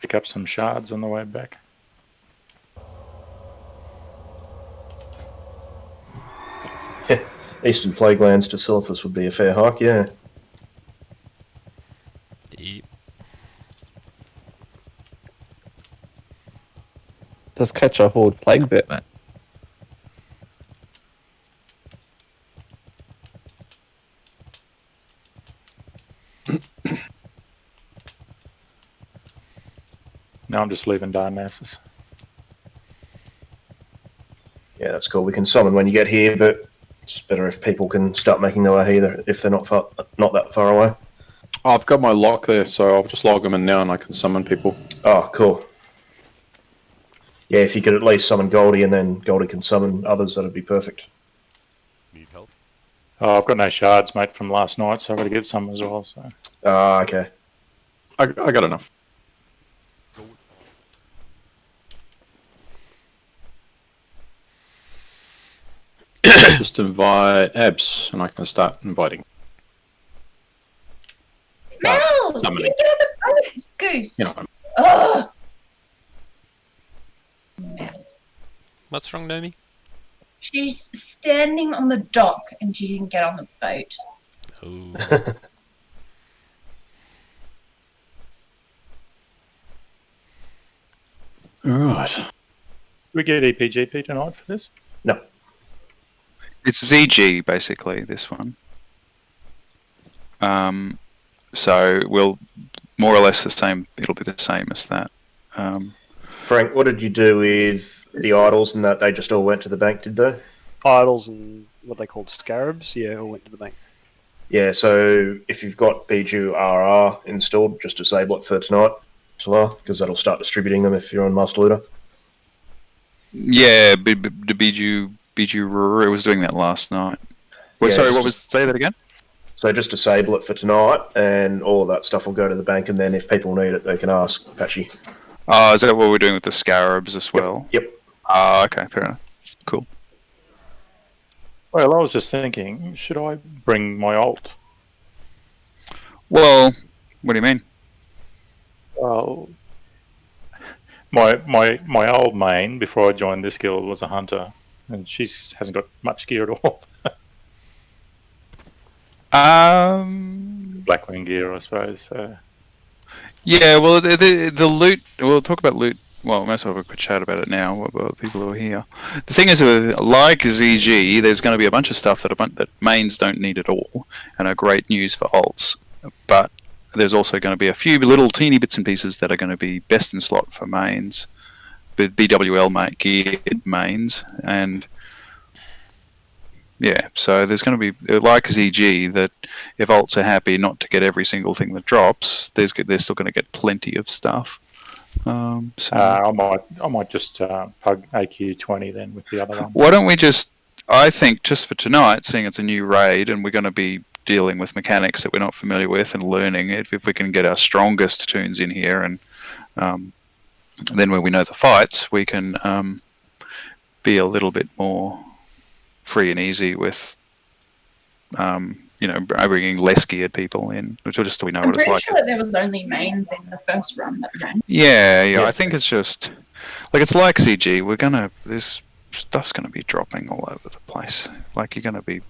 pick up some shards on the way back. Eastern Plaguelands to Silphus would be a fair hike, yeah. Yep. Just catch a horde plague bit, mate. Now I'm just leaving Dionysus. Yeah, that's cool. We can summon when you get here, but it's better if people can start making their way here if they're not that far away. I've got my lock there, so I'll just log them in now and I can summon people. Oh, cool. Yeah, if you could at least summon Goldie and then Goldie can summon others, that'd be perfect. Need help? Oh, I've got no shards, mate, from last night, so I've got to get some as well. So. Ah, okay. I got enough. Just invite Abs and I can start inviting. Mel! Summoning. You get on the boat, Goose! You know, Ugh! What's wrong, Nomi? She's standing on the dock and she didn't get on the boat. Oh. Alright. Do we get EPGP tonight for this? No. It's ZG, basically, this one. So we'll more or less the same. It'll be the same as that. Frank, what did you do with the idols and that? They just all went to the bank, did they? Idols and what they called scarabs, yeah, all went to the bank. Yeah, so if you've got Biju RR installed, just disable it for tonight, Talar, because that'll start distributing them if you're on Master Looter. Yeah, Biju was doing that last night. Well, Yeah, sorry, just what was? Say that again. So just disable it for tonight, and all of that stuff will go to the bank, and then if people need it, they can ask Patchy. Oh, is that what we're doing with the scarabs as well? Yep. Oh, okay, fair enough. Cool. Well, I was just thinking, should I bring my alt? Well, what do you mean? Well, my old main before I joined this guild was a hunter, and she hasn't got much gear at all. Blackwing gear, I suppose. So. Yeah, well, the loot. We'll talk about loot. Well, most of us have a quick chat about it now. About people who are here. The thing is, like ZG, there's going to be a bunch of stuff that mains don't need at all, and are great news for alts. But there's also going to be a few little teeny bits and pieces that are going to be best in slot for mains, BWL geared mains, and yeah. So there's going to be like ZG that if alts are happy not to get every single thing that drops, they're still going to get plenty of stuff. So I might just pug AQ40 then with the other one. why don't we just? I think just for tonight, seeing it's a new raid and we're going to be dealing with mechanics that we're not familiar with and learning it, if we can get our strongest tunes in here, and then when we know the fights, we can be a little bit more free and easy with bringing less geared people in, which just so we know I'm what it's pretty like. sure there was only mains in the first run that ran. Yeah, I think it's just like it's like CG. This stuff's gonna be dropping all over the place. Like you're gonna be,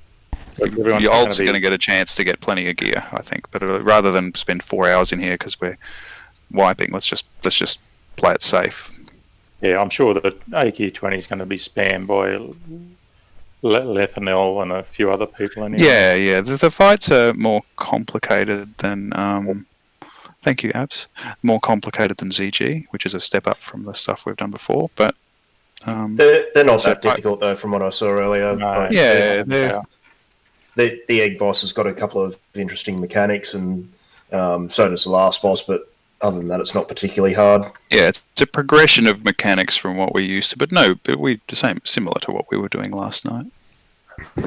your ults are gonna get a chance to get plenty of gear, I think. But rather than spend 4 hours in here because we're wiping, let's just play it safe. Yeah, I'm sure that AQ20 is going to be spammed by Lethanel and a few other people in here. Yeah. The fights are more complicated than. Thank you, Abs. More complicated than ZG, which is a step up from the stuff we've done before. But they're not that difficult though, from what I saw earlier. No. The egg boss has got a couple of interesting mechanics, and so does the last boss. But other than that, it's not particularly hard. Yeah, it's a progression of mechanics from what we used to, but similar to what we were doing last night.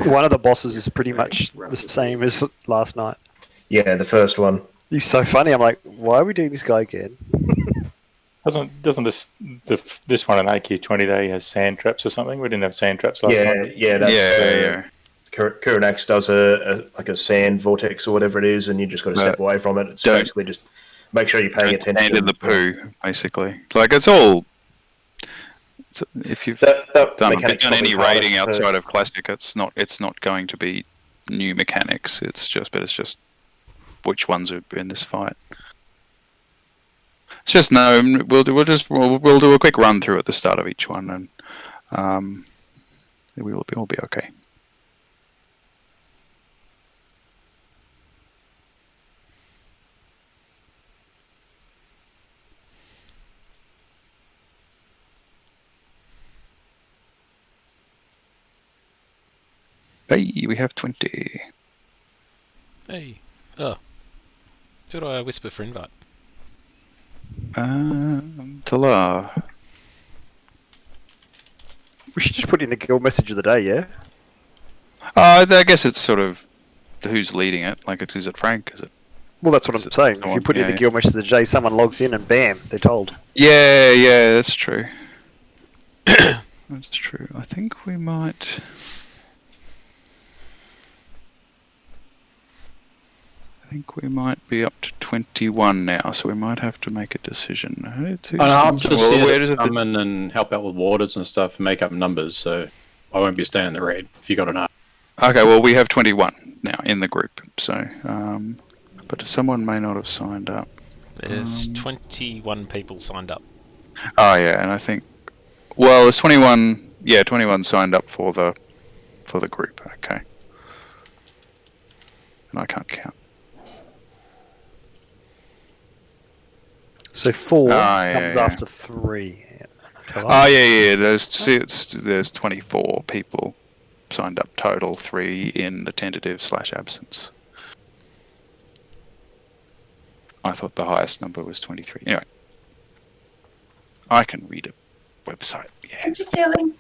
One of the bosses is pretty much the same as last night. Yeah, the first one. He's so funny. I'm like, why are we doing this guy again? Doesn't this one in AQ20 day has sand traps or something? We didn't have sand traps last night. Yeah. Kuranax does a sand vortex or whatever it is, and you just got to step away from it. It's basically just Make sure you're paying attention. And in the poo, basically. Like it's all. If you've That done mechanic's any probably hardest rating to- outside of classic, it's not going to be new mechanics. It's just which ones are in this fight. It's just we'll do a quick run through at the start of each one, and we'll be okay. Hey, we have 20. Hey. Oh. Who do I whisper for invite? Tala. We should just put in the guild message of the day, yeah? I guess it's sort of who's leading it. Like, is it Frank? Is it? Well, that's what I'm saying. If you someone- put in yeah, the yeah. guild message of the day, someone logs in and bam, they're told. Yeah, that's true. That's true. I think we might. Be up to 21 now, so we might have to make a decision. I'm just Well, here where to does it- come in and help out with waters and stuff and make up numbers, so I won't be staying in the raid if you got enough. Okay, well, we have 21 now in the group, so. But someone may not have signed up. There's 21 people signed up. Oh yeah, and I think. Well, there's 21. Yeah, 21 signed up for the group. Okay. And I can't count. So 4 yeah, comes yeah. after 3. Oh yeah. There's 24 people signed up total. 3 in the tentative/absence. I thought the highest number was 23. Anyway, I can read a website. Yeah. Thank you, Ceiling.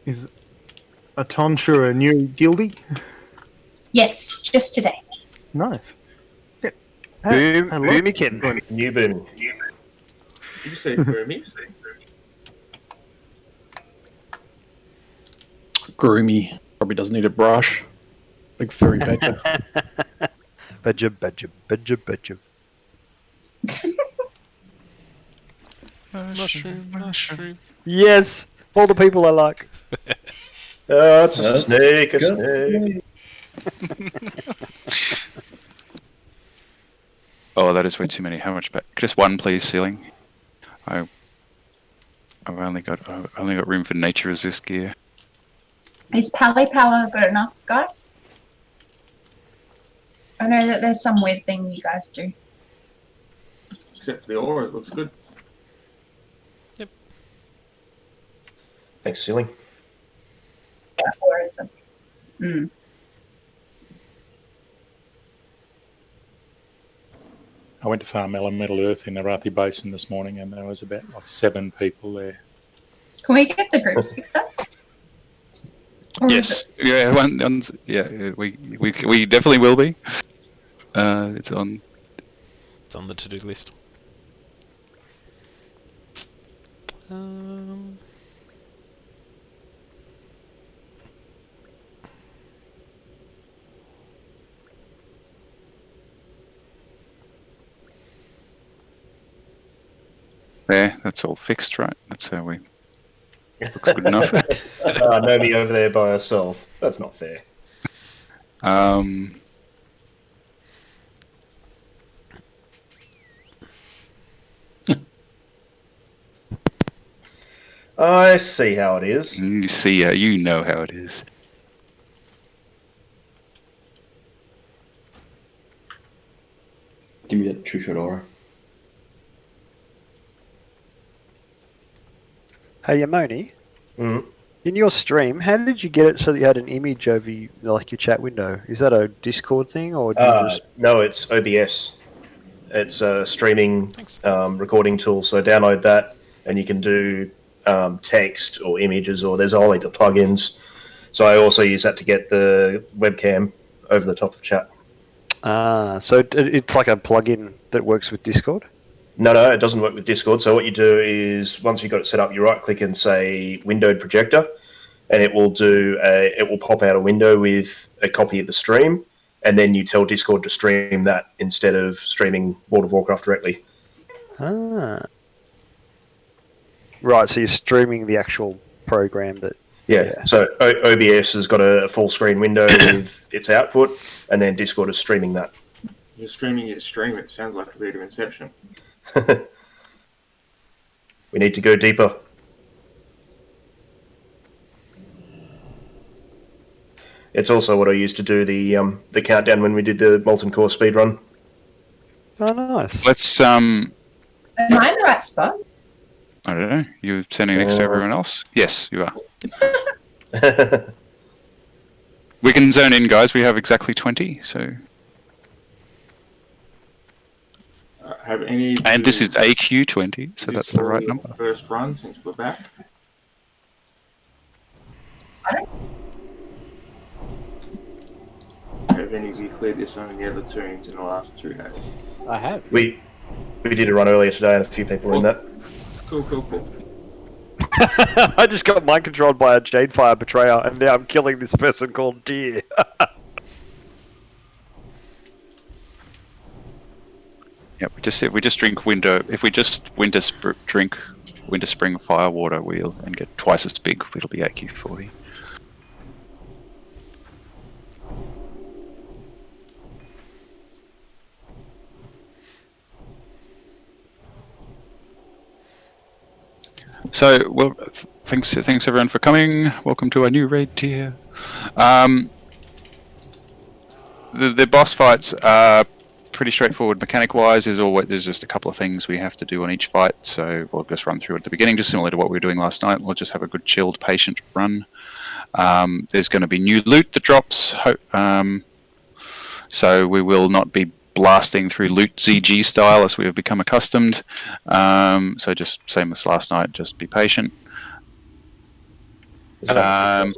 Is a tonsure a new guildie? Yes, just today. Nice. Yeah. Boom, hello. Boomikin. New boom. Did you say Burmy? Groomy. Probably doesn't need a brush. Big furry badger. Badger. Mushroom. Yes! All the people I like. It's a snake, a snake. Oh, that is way too many. How much back? Just one, please, ceiling. I've only got room for nature resist gear. Is Pally Power good enough, guys? I know that there's some weird thing you guys do. Except for the aura, it looks good. Thanks, ceiling. Yeah, or is it? I went to farm elemental earth in the Arathi Basin this morning, and there was about 7 people there. Can we get the groups fixed up? Or is Yes. Yeah. We definitely will be. It's on. It's on the to-do list. There, that's all fixed, right? That's how we. Looks good enough. Nomi over there by herself. That's not fair. I see how it is. You see, you know how it is. Give me that true-shot aura. Hey, Yamoni, Mm. in your stream, how did you get it so that you had an image over like your chat window? Is that a Discord thing, or do you just... No, it's OBS. It's a streaming Thanks. recording tool. So download that, and you can do text or images, or there's a whole heap of plugins. So I also use that to get the webcam over the top of chat. So it's like a plugin that works with Discord? No, it doesn't work with Discord. So what you do is, once you've got it set up, you right-click and say windowed projector, and it will pop out a window with a copy of the stream, and then you tell Discord to stream that instead of streaming World of Warcraft directly. Ah. Right, so you're streaming the actual program that. Yeah. So OBS has got a full screen window with its output, and then Discord is streaming that. You're streaming your stream. It sounds like a bit of Inception. We need to go deeper. It's also what I used to do the countdown when we did the Molten Core speedrun. Oh, nice. Let's Am I in the right spot? I don't know. You're standing next to everyone else? Yes, you are. We can zone in, guys. We have exactly 20, so... Have any? And this is AQ20, so that's the right number. First run since we're back. Have any of you cleared this on the other tunes in the last 2 days? I have. We did a run earlier today, and a few people were in that. Cool. I just got mind controlled by a Jadefire betrayer, and now I'm killing this person called Deer. Yeah, if we just drink drink winter spring firewater wheel and get twice as big, it'll be AQ40. So, well, thanks everyone for coming. Welcome to our new raid tier. The boss fights are pretty straightforward mechanic-wise. There's just a couple of things we have to do on each fight, so we'll just run through at the beginning, just similar to what we were doing last night. We'll just have a good, chilled, patient run. There's going to be new loot that drops, so we will not be blasting through loot ZG style as we have become accustomed. So just same as last night, just be patient. We're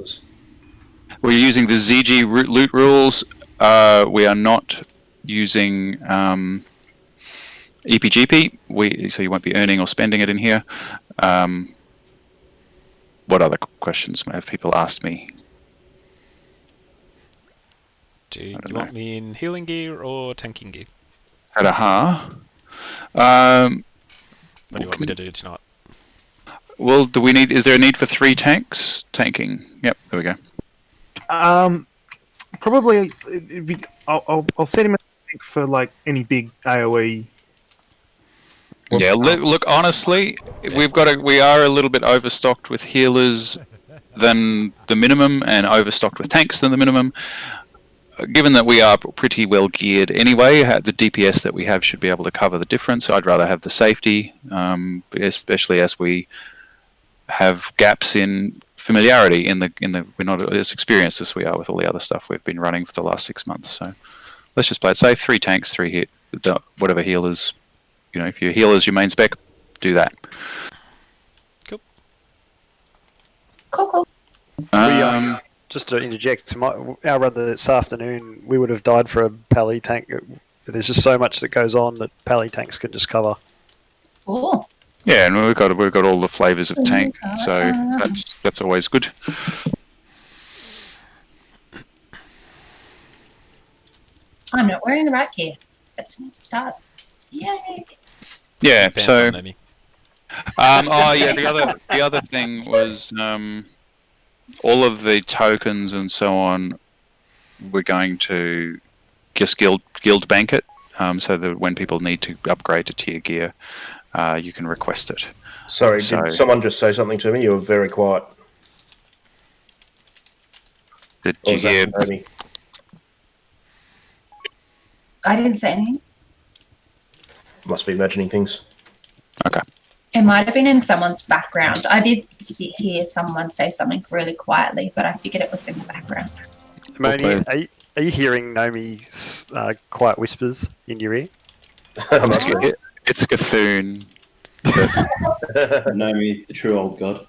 using the ZG loot rules. We are not using EPGP, so you won't be earning or spending it in here. What other questions have people asked me? Do you want me in healing gear or tanking gear? What do you want me to do tonight? Well, is there a need for 3 tanks? Tanking. Yep, there we go. Probably, I'll set him for like any big AOE. Yeah, look. Honestly, we are a little bit overstocked with healers than the minimum, and overstocked with tanks than the minimum. Given that we are pretty well geared anyway, the DPS that we have should be able to cover the difference. I'd rather have the safety, especially as we have gaps in familiarity. We're not as experienced as we are with all the other stuff we've been running for the last 6 months. So let's just play it safe. 3 tanks, 3 hit. Whatever healers, if your healer's your main spec, do that. Cool. Just to interject, our run this afternoon, we would have died for a pally tank. There's just so much that goes on that pally tanks can just cover. Cool. Yeah, and we've got all the flavors of tank, so that's always good. I'm not wearing the right gear. Let's start. Yay! Yeah. So. The other thing was all of the tokens and so on. We're going to just guild bank it, so that when people need to upgrade to tier gear, you can request it. Sorry, did someone just say something to me? You were very quiet. Did you hear? I didn't say anything. Must be imagining things. Okay. It might have been in someone's background. I did hear someone say something really quietly, but I figured it was in the background. Moni, are you hearing Nomi's quiet whispers in your ear? It's Cthulhu. Nomi, the true old god.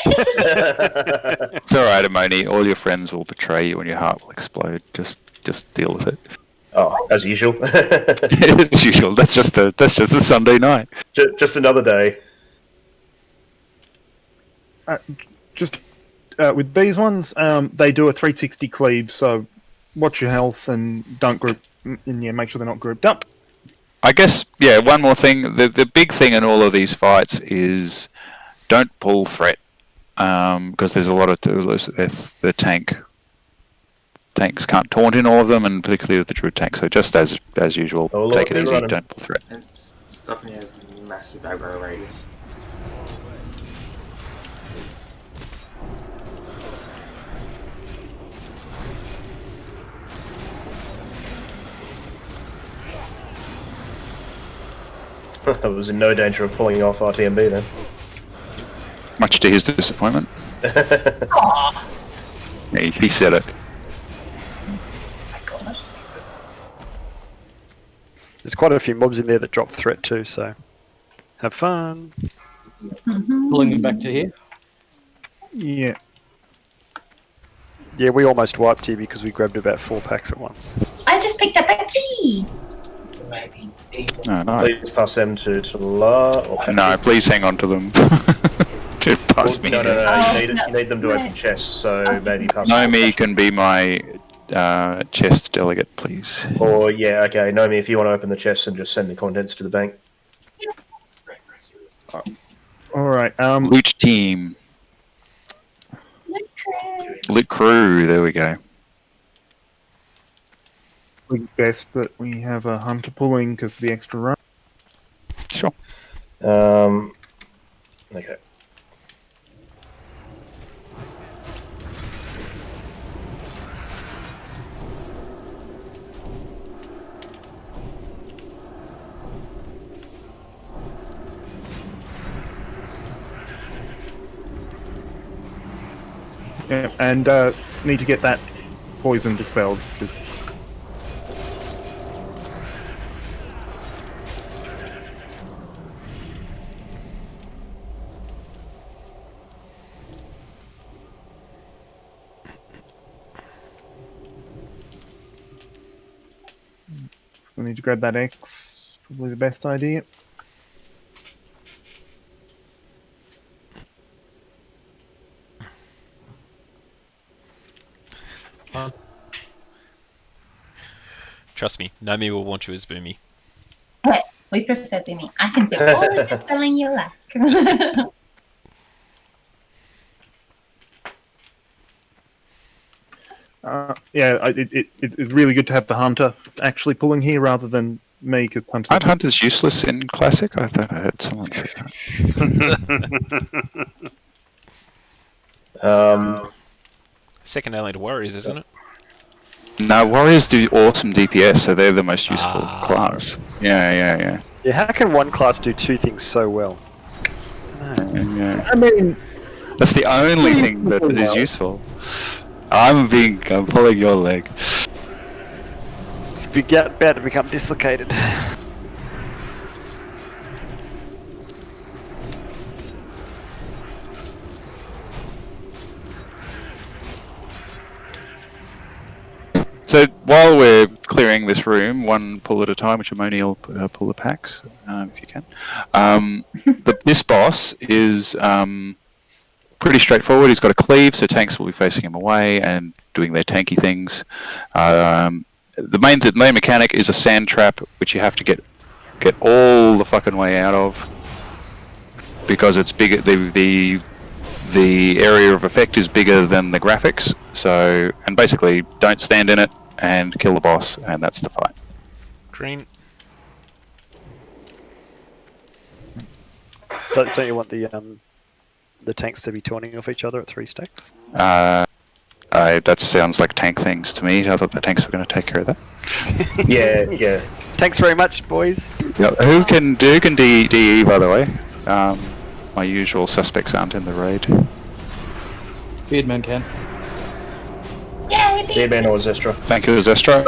It's alright, Amoni. All your friends will betray you and your heart will explode. Just deal with it. Oh, as usual. As usual. That's just a Sunday night. Just another day. Just with these ones, they do a 360 cleave, so watch your health and don't group, and yeah, make sure they're not grouped up. I guess, yeah, one more thing. The big thing in all of these fights is don't pull threat, because there's a lot of the tanks can't taunt in all of them, and particularly with the druid tank. So just as usual, take it easy, don't pull threat. And Stephanie has massive aggro radius. I was in no danger of pulling off RTMB then. Much to his disappointment. He said it. There's quite a few mobs in there that drop threat too, so have fun. Pulling them back to here. Yeah. Yeah, we almost wiped here because we grabbed about 4 packs at once. I just picked up a key. No, no. Please pass them to La. Or No, please hang on to them. Just pass me. No, Oh, you need them to open chests, so maybe pass. Nomi can be my chest delegate, please. Or yeah, okay, Nomi, if you want to open the chests and just send the contents to the bank. All right. Loot team. Loot crew. There we go. Best that we have a hunter pulling because of the extra run. Sure. Okay. Yeah, and need to get that poison dispelled because. We need to grab that X. Probably the best idea. Trust me, Nomi will want you as Boomy. Wait, we prefer Boomy. I can do all the spelling you like. It's really good to have the hunter actually pulling here rather than me because hunter. Aren't hunters useless in classic? I thought I heard someone say that. Second only to warriors, isn't it? No, warriors do awesome DPS, so they're the most useful class. Yeah. Yeah, how can one class do 2 things so well? Yeah. I mean, That's the only thing that is useful. I'm pulling your leg. It's about to become dislocated. So while we're clearing this room, one pull at a time, which Amoni will pull the packs, if you can. This boss is pretty straightforward. He's got a cleave, so tanks will be facing him away and doing their tanky things. The main mechanic is a sand trap, which you have to get all the fucking way out of, because it's bigger. The area of effect is bigger than the graphics. So, and basically, don't stand in it and kill the boss, and that's the fight. Green. Don't you want the tanks to be taunting off each other at 3 stacks? That sounds like tank things to me. I thought the tanks were going to take care of that. Yeah. Thanks very much, boys. Yeah, who can DE, by the way? My usual suspects aren't in the raid. Beardman can. Yay, Beardman or Zestra. Thank you, Zestra.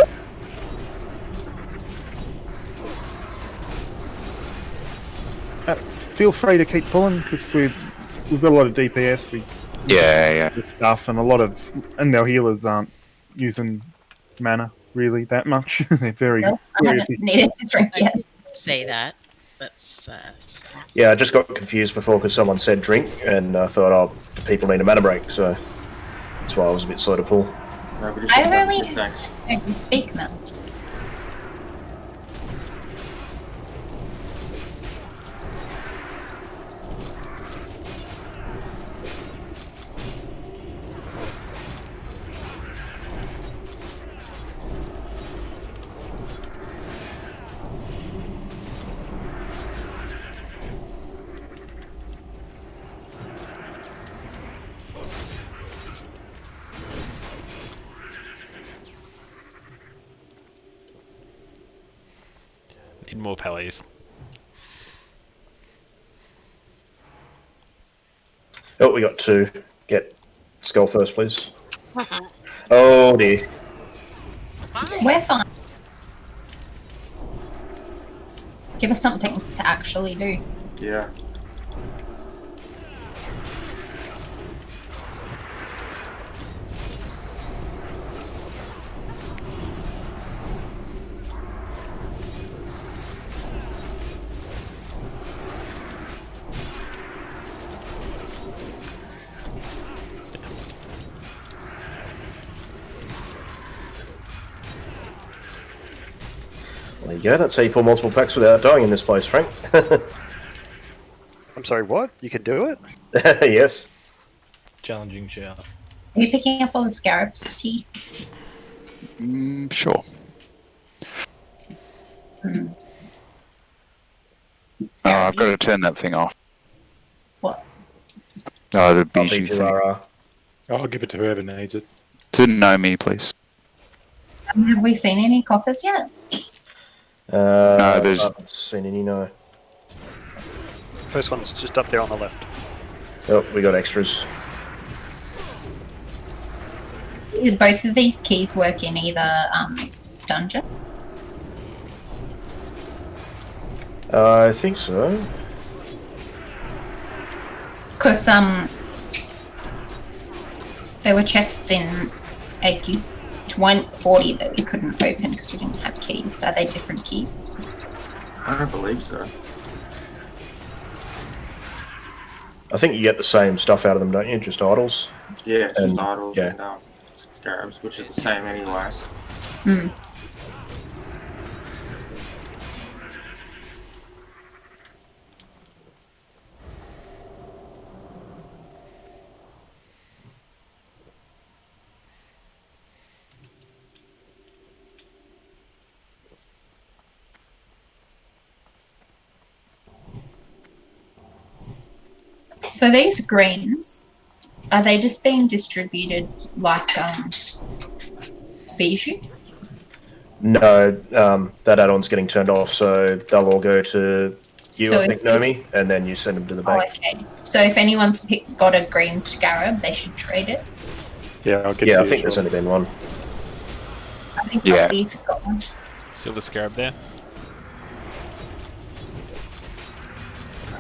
feel free to keep pulling because we've got a lot of DPS. Yeah. Stuff and a lot of, and our healers aren't using mana really that much. They're very. I haven't needed to drink yet. Say that. That's Yeah, I just got confused before because someone said drink, and I thought, oh, people need a mana break, so. That's why I was a bit slow to pull. No, but I only thanks. speak now. Need more pallies. Oh, we got 2. Get skull first, please. Oh dear. We're fine. Give us something to actually do. Yeah. There you go. That's how you pull multiple packs without dying in this place, Frank. I'm sorry, what? You can do it? Yes. Challenging shout. Are you picking up all the scarabs, T? Sure. Oh, I've got to turn that thing off. What? Oh, the I'll bijou beat you, thing. Rara. I'll give it to whoever needs it. To know me, please. Have we seen any coffers yet? I there's- haven't seen any, no. First one's just up there on the left. Oh, we got extras. Both of these keys work in either dungeon. I think so. Because there were chests in AQ40 that we couldn't open because we didn't have keys. Are they different keys? I don't believe so. I think you get the same stuff out of them, don't you? Just idols. Yeah, it's And- just idols yeah. and scarabs, which is the same anyway. Hmm. So these greens, are they just being distributed like bijou? No, that add-on's getting turned off, so they'll all go to you, So I think, if- Nomi, and then you send them to the Oh, bank. okay. So if anyone's got a green scarab, they should trade it. Yeah, I'll give Yeah, it I to think you. there's only been one. I think Yeah. Lee's got one. Silver scarab there.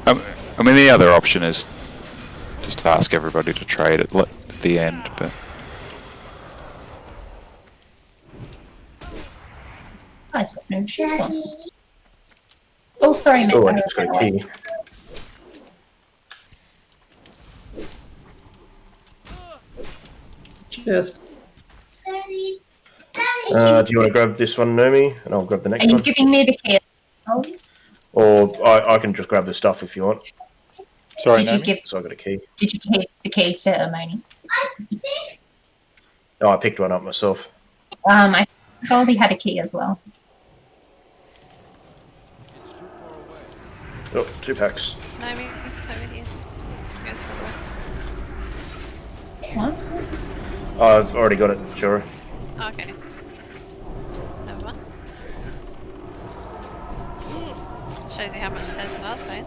I mean, the other option is just to ask everybody to trade at the end, but Guy's got no shoes on. Oh, sorry, mate. Oh, I just got a key. Cheers. Do you want to grab this one, Nomi? And I'll grab the Are next you one. giving me the key? Oh, Or I can just grab the stuff if you want. Sorry, did you Naomi? give? So I got a key. Did you give the key to Amoni? No, I picked one up myself. I Goldie had a key as well. Oh, 2 packs. No, me over here. Yes, What? I've already got it, Jura. okay. Never mind. Shows you how much attention I was paying.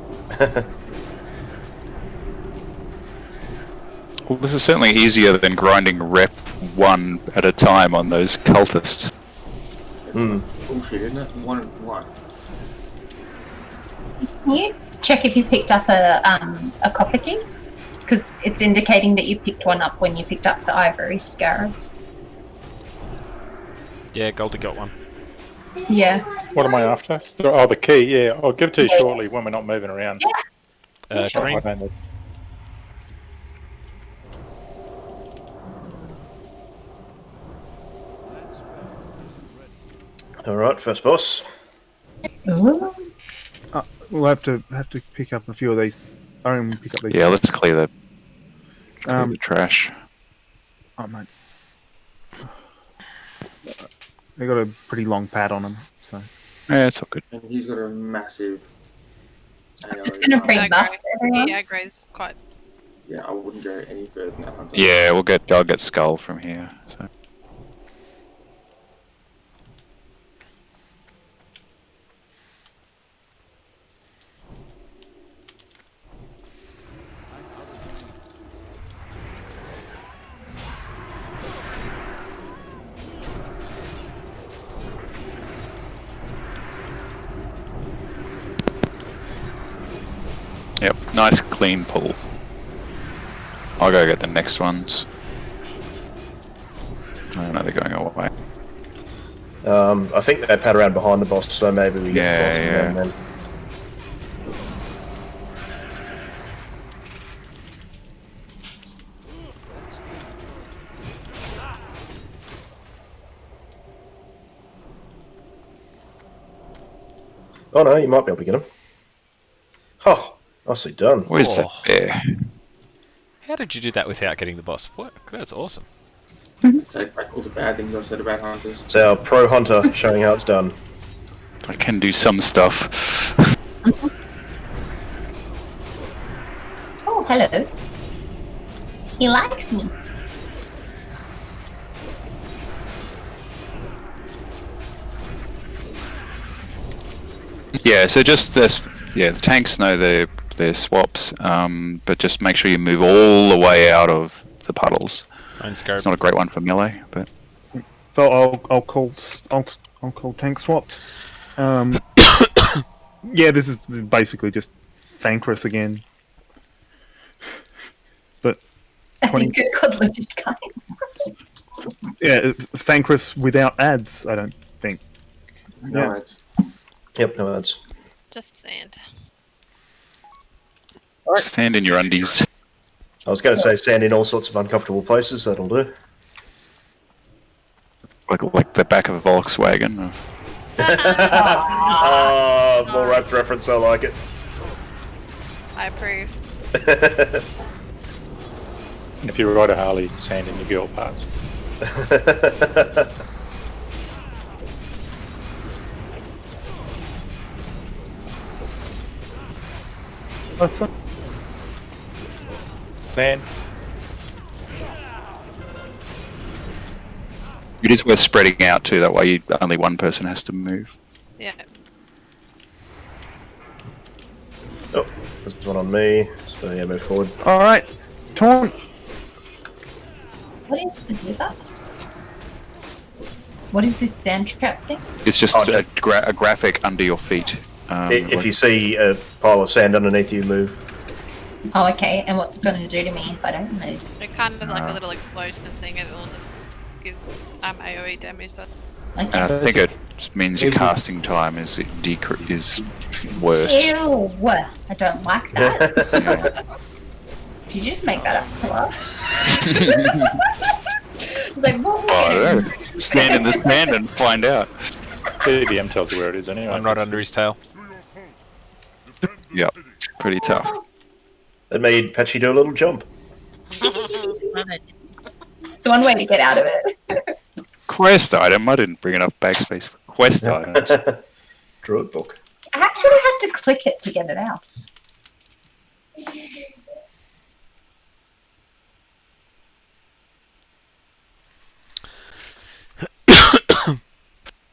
well, this is certainly easier than grinding rep 1 at a time on those cultists. Bullshit, isn't it? One. Can you check if you picked up a coffer key? Because it's indicating that you picked one up when you picked up the ivory scarab. Yeah, Goldie got one. Yeah. What am I after? Oh, the key, yeah. I'll give it to you shortly when we're not moving around. Green. I don't know. All right, first boss. Ooh. We'll have to pick up a few of these. I don't pick up these. Yeah, let's clear the Um, trash. Oh mate, they got a pretty long pad on them, so. Yeah, it's all good. And he's got a massive. I'm just going to bring bus everyone. Yeah, Gray's quite. Yeah, I wouldn't go any further than that. Hunter. Yeah, I'll get Skull from here. So. Yep, nice clean pull. I'll go get the next ones. I don't know, they're going away. I think they pad around behind the boss, so maybe we get the boss Yeah. then. Oh no, you might be able to get him. Oh, nicely done. Where's that bear? How did you do that without getting the boss? What? That's awesome. Take back all the bad things I said about hunters. It's our pro hunter showing how it's done. I can do some stuff. Oh, hello. He likes me. Yeah, so just this. Yeah, the tanks know their swaps, but just make sure you move all the way out of the puddles. It's not a great one for melee, but So I'll call tank swaps. Yeah, this is basically just Thancred again. But I think it got looted, guys. yeah, Thancred without ads. I don't think. No ads. Yep, no ads. Just sand. stand in your undies. I was going to say stand in all sorts of uncomfortable places. That'll do. Like the back of a Volkswagen. Or... Oh, more rope reference. I like it. I approve. If you ride a Harley, sand in your girl parts. That's it. Sand. It is worth spreading out too. That way, only one person has to move. Yeah. Oh, there's one on me. So yeah, move forward. All right, taunt. What is the giver? What is this sand trap thing? It's just a graphic under your feet. If you see a pile of sand underneath you, move. Oh, okay. And what's it going to do to me if I don't move? It kind of like a little explosion thing, and it all just gives AoE damage. That And I think it means your casting time is worse. Ew! I don't like that. Did you just make that up to us? It's like, what? I don't know. Stand in the sand and find out. BBM tells you where it is anyway. I'm right under his tail. Yep, pretty tough. It made Patchy do a little jump. It's one way to get out of it. Quest item. I didn't bring enough backspace for quest items. Druid book. I actually had to click it to get it out.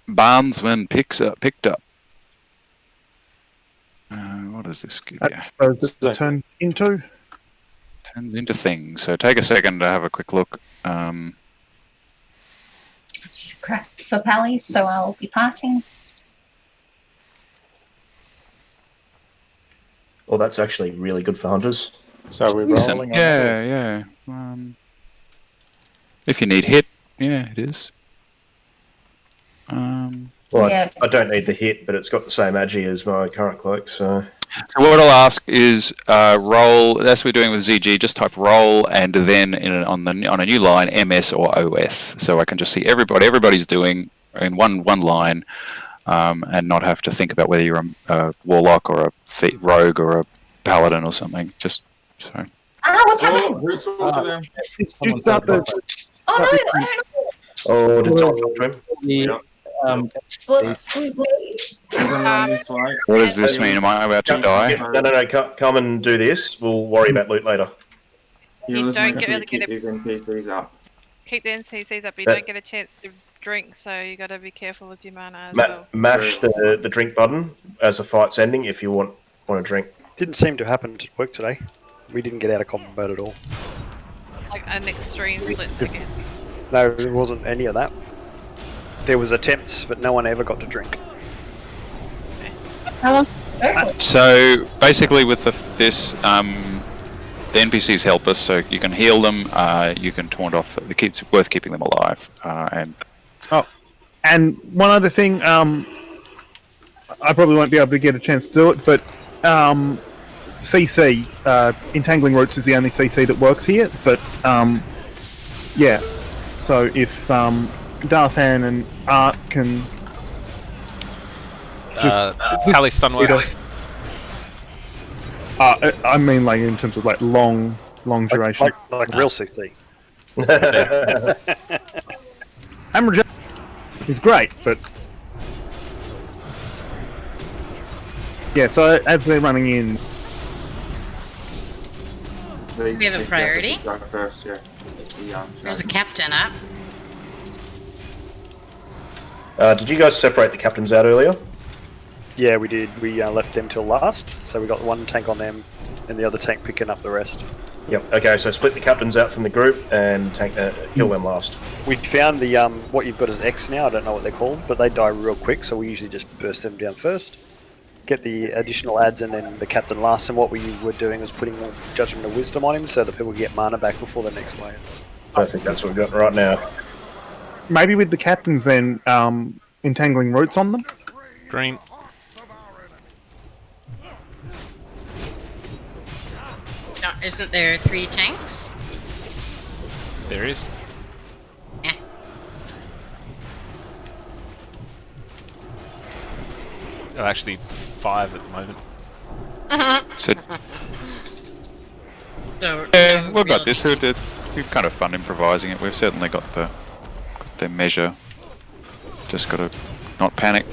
Barnesman picked up. What does this give you? Turn into. Turns into things. So take a second to have a quick look. It's crap for Pally, so I'll be passing. Well, that's actually really good for hunters. So we're rolling on Yeah. If you need hit, yeah, it is. Well, Yeah. I don't need the hit, but it's got the same agi as my current cloak, so... So what I'll ask is roll. That's what we're doing with ZG. Just type roll and then on a new line MS or OS, so I can just see everybody's doing in one line, and not have to think about whether you're a warlock or a rogue or a paladin or something. Just so. What's happening? Who's talking to them? It's just up the. Oh no, I don't know. Oh, did someone talk to him? Yep. Well, What does this mean? Am I about to die? No. Come and do this. We'll worry about loot later. You don't make get sure really keep get these NPCs up. keep the NCCs up, but you That- don't get a chance to drink, so you got to be careful with your mana as well. Mash the drink button as the fight's ending if you want to drink. Didn't seem to happen to work today. We didn't get out of combat at all. Like an extreme split second. No, there wasn't any of that. There was attempts, but no one ever got to drink. How long? So basically, with this, the NPCs help us, so you can heal them, you can taunt off. It's worth keeping them alive, And one other thing, I probably won't be able to get a chance to do it, but CC, Entangling Roots is the only CC that works here, but yeah, so if Darthan and Art can... Pally stun works. I mean, like, in terms of, like, long duration. Like real CC. Hammer Jack is great, but... Yeah, so as they're running in... We have a priority. First, yeah. There's a captain up. Did you guys separate the captains out earlier? Yeah, we did. We left them till last, so we got one tank on them, and the other tank picking up the rest. Yep. Okay, so split the captains out from the group and kill them last. We found the what you've got as X now. I don't know what they're called, but they die real quick, so we usually just burst them down first. Get the additional adds and then the captain last. And what we were doing was putting more Judgment of Wisdom on him so that people get mana back before the next wave. I think that's what we've got right now. Maybe with the captains then, Entangling Roots on them? Green. Isn't there 3 tanks? There is. Oh, actually, 5 at the moment. So, So, we've got this. We're kind of fun improvising it. We've certainly got the measure. Just got to not panic.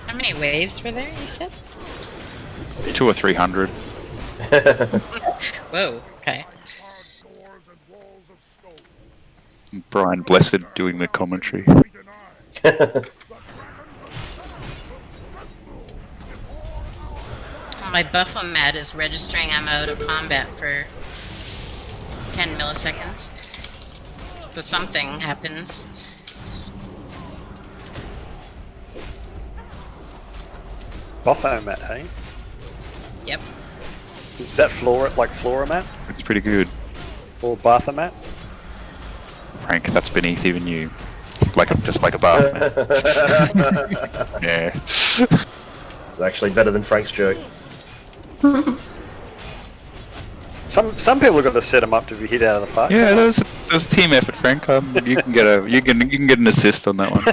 How many waves were there, you said? 200 or 300. Whoa, okay. Brian Blessed doing the commentary. My Buffomat is registering I'm out of combat for 10 milliseconds. So something happens. Buffomat, hey? Yep. Is that Floramat? It's pretty good. Or Barthomat? Frank, that's beneath even you. Just like a bath. Yeah. It's actually better than Frank's joke. Some people have got to set them up to be hit out of the park. Yeah, that was team effort, Frank. You can get an assist on that one.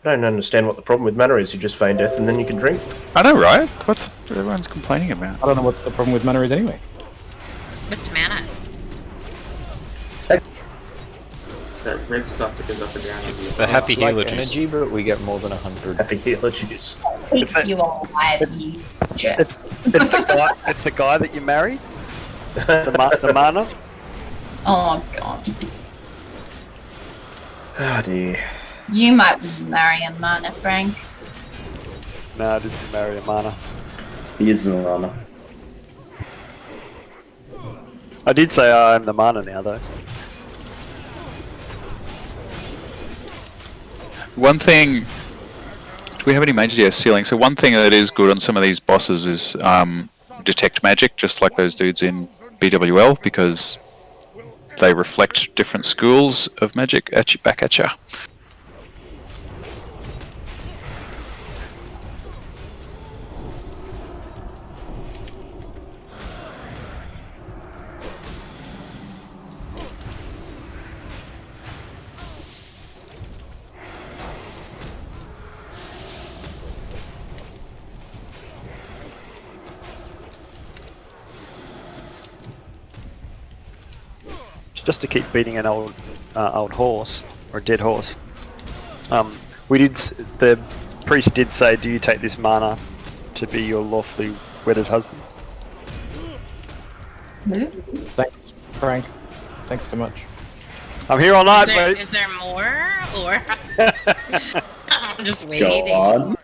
I don't understand what the problem with mana is. You just feign death and then you can drink. I know, right? What's everyone's complaining about? I don't know what the problem with mana is anyway. What's mana? That red stuff that goes up and down. It's the happy healer Like juice. energy, but we get more than 100. Happy healer juice. Keeps you alive, you jerks. It's the guy that you married? The mana? Oh god. Ah, dear. You might marry a mana, Frank. No, I didn't marry a mana. He is the mana. I did say I'm the mana now, though. One thing, do we have any major DS ceiling? So one thing that is good on some of these bosses is detect magic, just like those dudes in BWL, because they reflect different schools of magic back at you. just to keep beating an old horse or a dead horse. The priest did say, "Do you take this mana to be your lawfully wedded husband?" Thanks, Frank. Thanks so much. I'm here all night, mate. Is there more, or I'm just waiting? Go on.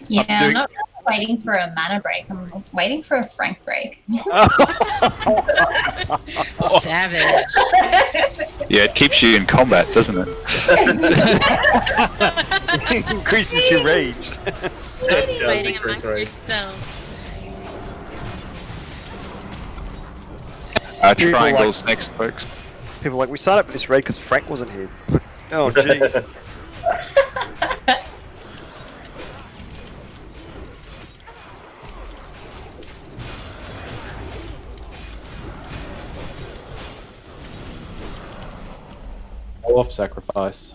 Yeah, I'm not really waiting for a mana break. I'm waiting for a Frank break. Savage. Yeah, it keeps you in combat, doesn't it? Increases your rage. Fighting amongst yourselves. Triangles next, folks. People are like, we signed up for this raid because Frank wasn't here. Oh, gee. Go off sacrifice.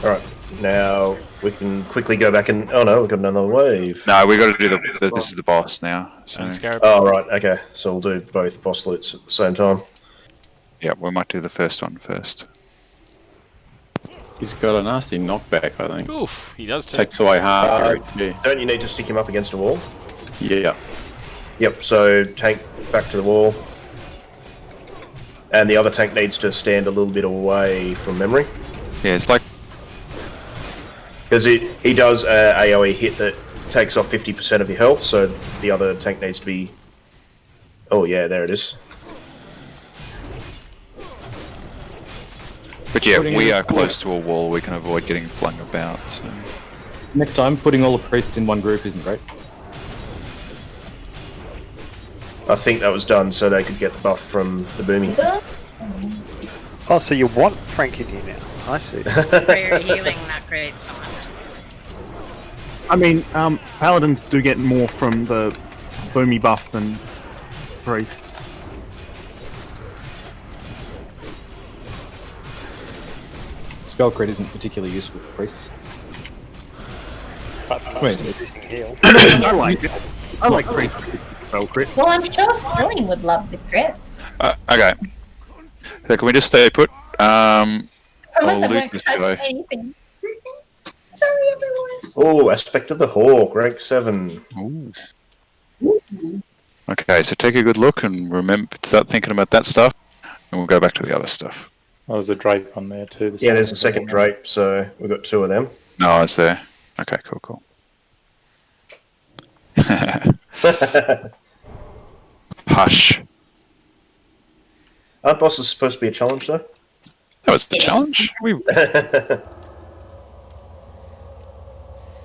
All right, now we can quickly go back and. Oh no, we've got another wave. No, we got to do this is the boss now. So. Oh right, okay. So we'll do both boss loots at the same time. Yeah, we might do the first one first. He's got a nasty knockback, I think. Oof, he does too. Takes away half your HP. Don't you need to stick him up against a wall? Yeah. Yep. So tank back to the wall, and the other tank needs to stand a little bit away from memory. Yeah, it's like. Because he does a AoE hit that takes off 50% of your health, so the other tank needs to be... Oh yeah, there it is. But yeah, if we are close to a wall, we can avoid getting flung about. So. Next time, putting all the priests in one group isn't great. I think that was done so they could get the buff from the booming. Oh, so you want Frank in here now? I see. Prayer healing, not great so much. I mean, paladins do get more from the boomy buff than priests. Spell crit isn't particularly useful for priests. Wait. I like priests with spell crit. Well, I'm sure Spilling would love the crit. Okay. So can we just stay put? Promise I loot won't this touch guy. anything. Sorry, everyone. Oh, Aspect of the Hawk, rank 7. Ooh. Okay, so take a good look and remember, start thinking about that stuff, and we'll go back to the other stuff. Oh, there's a drape on there too. Yeah, there's a second drape, so we've got 2 of them. No, it's there. Okay, cool. Hush. Aren't bosses supposed to be a challenge, though? That was the challenge.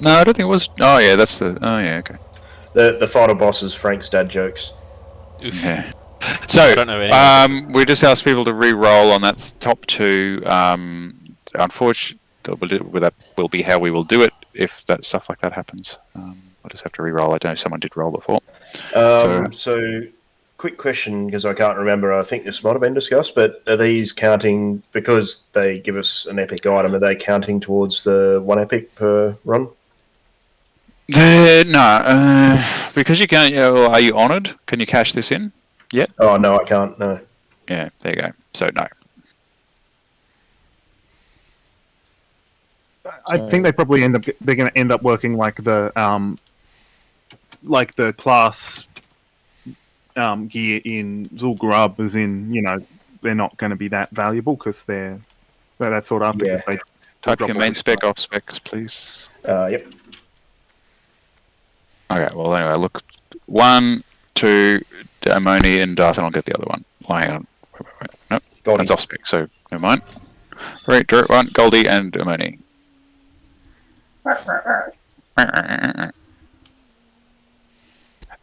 No, I don't think it was. Oh yeah, that's the. Oh yeah, okay. The final boss is Frank's dad jokes. Yeah. So, I don't know we just asked people to re-roll on that top 2. Unfortunately, that will be how we will do it if that stuff like that happens. I'll just have to re-roll. I don't know if someone did roll before. So, quick question, because I can't remember. I think this might have been discussed, but are these counting, because they give us an epic item, are they counting towards the 1 epic per run? No, because you can't. Are you honoured? Can you cash this in? Yet? Oh no, I can't. No. Yeah, there you go. So no. I think they probably they're going to end up working like the class gear in Zul'Gurub, as in, they're not going to be that valuable because they're that sort of because they type your main spec off specs, please. Yep. Okay. Well, anyway, look, 1, 2, Amoni and Darth, and I'll get the other one. Oh, hang on. Wait. Nope. Goldie. That's off spec, so never mind. 3, 2, 1, Goldie and Amoni.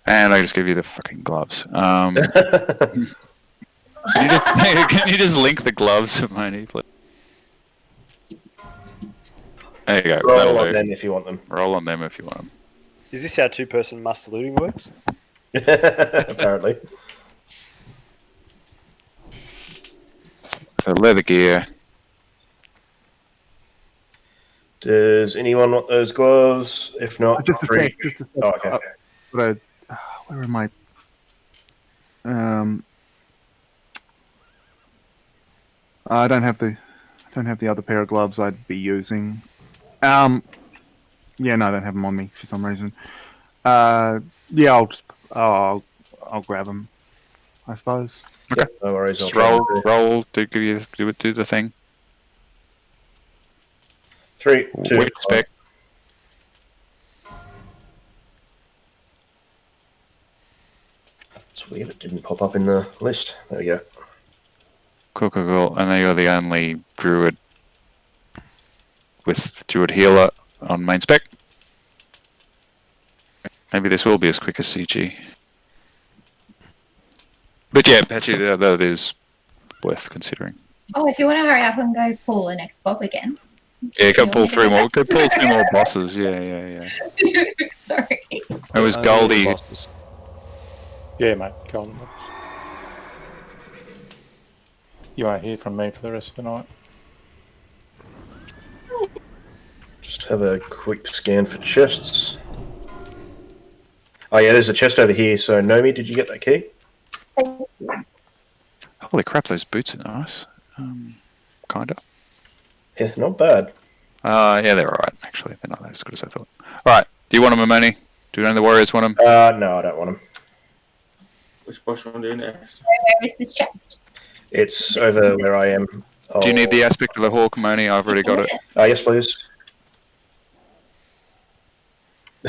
And I just give you the fucking gloves. Can you just link the gloves, Amoni, please? There you go. Roll on them if you want them. Roll on them if you want them. Is this how 2-person master looting works? Apparently. So leather gear. Does anyone want those gloves? If not, Just a three. sec. Just a sec. Oh, okay. Where am I? I don't have the other pair of gloves I'd be using. Yeah, no, I don't have them on me for some reason. Yeah, I'll grab them, I suppose. Okay. Yep, no worries. Just roll to do the thing. 3, 2. We expect. It's weird it didn't pop up in the list. There we go. Cool. And then you're the only druid with druid healer on main spec. Maybe this will be as quick as CG. But yeah, actually, that is worth considering. Oh, if you want to hurry up and go pull the next bob again. Yeah, go pull 3 more. Go pull 2 more bosses. Yeah. Sorry. It was Goldie. Yeah, mate. Golden box. You won't hear from me for the rest of the night. Just have a quick scan for chests. Oh yeah, there's a chest over here. So Nomi, did you get that key? Holy crap, those boots are nice. Kinda. Yeah, not bad. Yeah, they're alright, actually. They're not as good as I thought. Alright, do you want them, Amoni? Do any of the warriors want them? No, I don't want them. Which boss you want to do next? Where is this chest? It's over where I am. Do you need the aspect of the hawk, Amoni? I've already got it. Yes, please.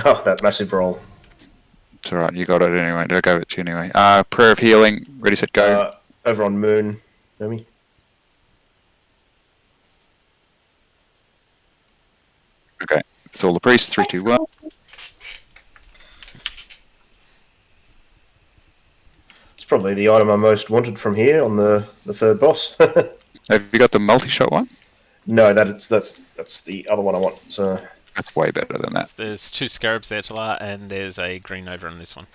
Oh, that massive roll. It's alright, you got it anyway. I'll go with you anyway. Prayer of healing, ready, set, go. Over on Moon, Nomi. Okay, it's all the priests. 3, 2, 1. It's probably the item I most wanted from here on the third boss. Have you got the multi-shot one? No, that's the other one I want. So that's way better than that. There's 2 scarabs there, Talar, and there's a green over on this one.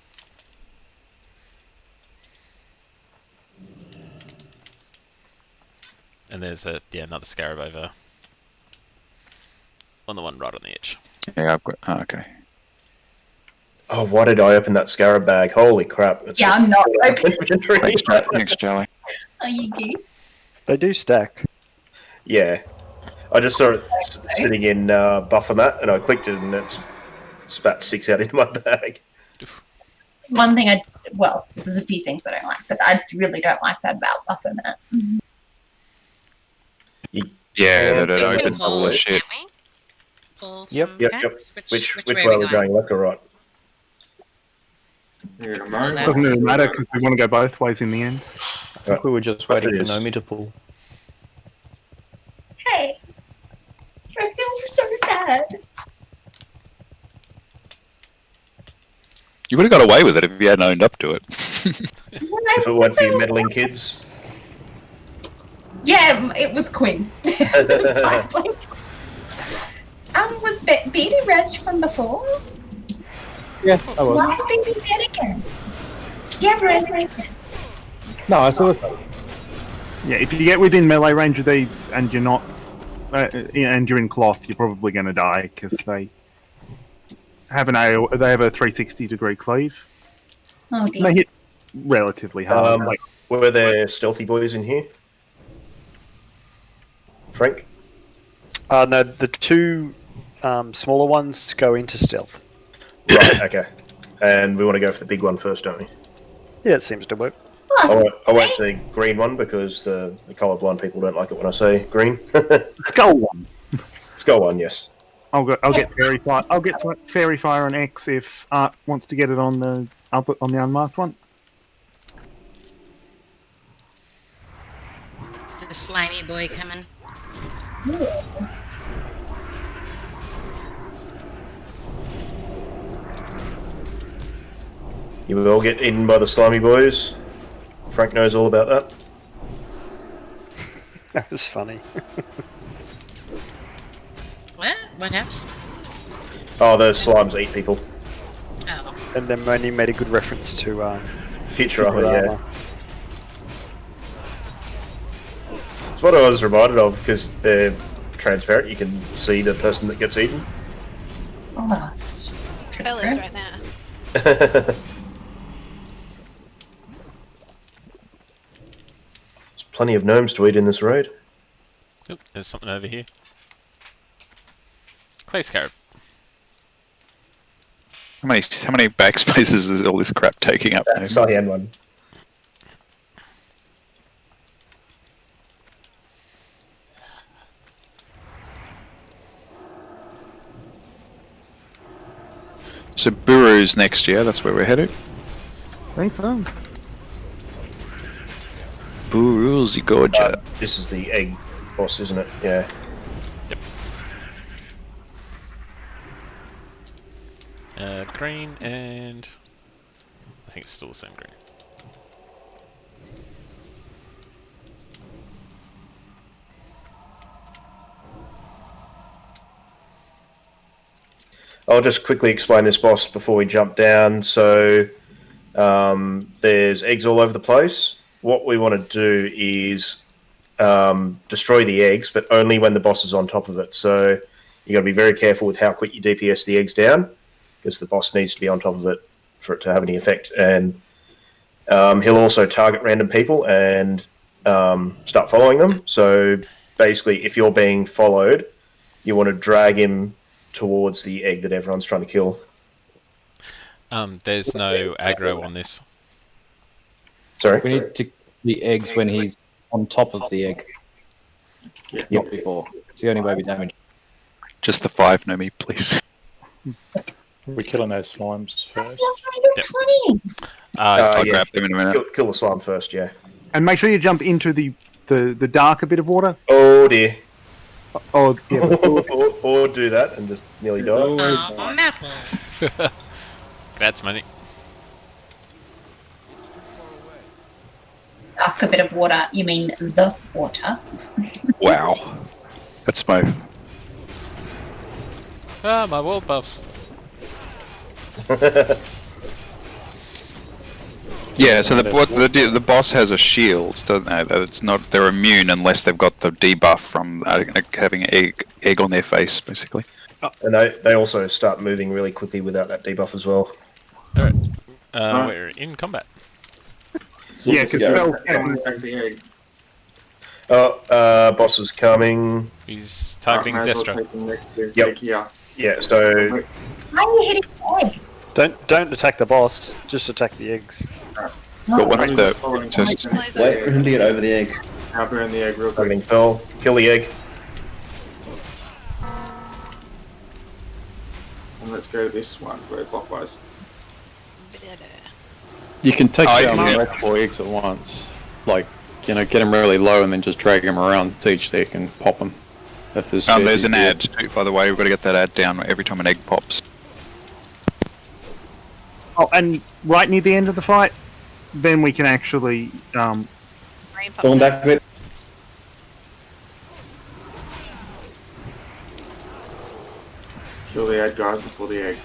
And there's another scarab over on the one right on the edge. Yeah, I've got. Oh, okay. Oh, why did I open that scarab bag? Holy crap! It's Yeah, I'm not opening. Thanks, Charlie. Are you geese? They do stack. Yeah, I just saw it sitting in buffer mat, and I clicked it, and it spat 6 out into my bag. One thing there's a few things I don't like, but I really don't like that about buffer mat. Yeah, that opens all the shit. Yep. Which way are are we we going? Left or right? Doesn't really matter because we want to go both ways in the end. I think we were just waiting for Nomi to pull. Hey, I feel so bad. You would have got away with it if you hadn't owned up to it. If it weren't for you meddling kids. Yeah, it was Quinn. Was Beatty rest from before? Yeah, I was. Why is Beatty dead again? Do you have rest again? No, I saw it. Yeah, if you get within melee range of these and you're not, and you're in cloth, you're probably going to die because they have a 360-degree cleave. Oh dear. They hit relatively hard. Were there stealthy boys in here? Frank? No, the 2 smaller ones go into stealth. Right, okay. And we want to go for the big one first, don't we? Yeah, it seems to work. I won't say green one because the colourblind people don't like it when I say green. Skull one. Skull one, yes. I'll get fairy fire. I'll get fairy fire on X if Art wants to get it on the unmarked one. The slimy boy coming. You will all get eaten by the slimy boys. Frank knows all about that. That was funny. What? What happened? Oh, those slimes eat people. Oh. And then Moni made a good reference to Futurama, yeah. It's what I was reminded of because they're transparent. You can see the person that gets eaten. Oh, that's Fellas right now. There's plenty of gnomes to eat in this raid. Oop, there's something over here. Clay scarab. How many backspaces is all this crap taking up? That cyan one. So Buru's next year, that's where we're headed. Think so. Buru's Gorgia. This is the egg boss, isn't it? Yeah. Green and I think it's still the same green. I'll just quickly explain this boss before we jump down. So there's eggs all over the place. What we want to do is destroy the eggs, but only when the boss is on top of it. So you got to be very careful with how quick you DPS the eggs down, because the boss needs to be on top of it for it to have any effect. And he'll also target random people and start following them. So basically, if you're being followed, you want to drag him towards the egg that everyone's trying to kill. There's no aggro on this. Sorry? We need to kill the eggs when he's on top of the egg. Yeah. Not before. It's the only way we damage. Just the 5, no me, please. We're killing those slimes first. I'll Yeah, grab them in a minute. kill the slime first, yeah. And make sure you jump into the darker bit of water. Oh dear. Oh, yeah. or do that and just nearly die. Oh, apples. That's money. Dark a bit of water. You mean the water? Wow. That's my... Ah, my world buffs. Yeah, so the boss has a shield, doesn't they? It's not, they're immune unless they've got the debuff from having an egg on their face, basically. And they also start moving really quickly without that debuff as well. Alright. We're in combat. Yeah, because boss is coming. He's targeting Zestra. Yep. Yeah, so... Why are you hitting the egg? Don't attack the boss, just attack the eggs. But one of the... Wait for him to get over the egg. I'll burn the egg real quick. Targeting fell. Kill the egg. And let's go to this one, go clockwise. You can take down yeah. multiple eggs at once. Like, you know, get them really low and then just drag them around to each deck and pop them. If there's there's an ad too, by the way. We've got to get that ad down every time an egg pops. Oh, and right near the end of the fight, then we can actually... Pulling back a bit. Kill the egg guys before the egg.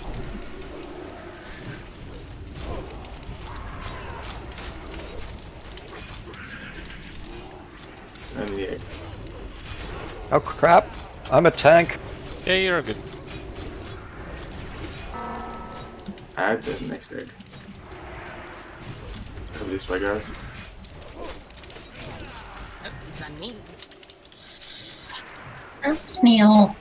And the egg. Oh crap! I'm a tank. Yeah, you're good. Add the next egg. Go this way, guys. Oh, it's on me. That's Neil.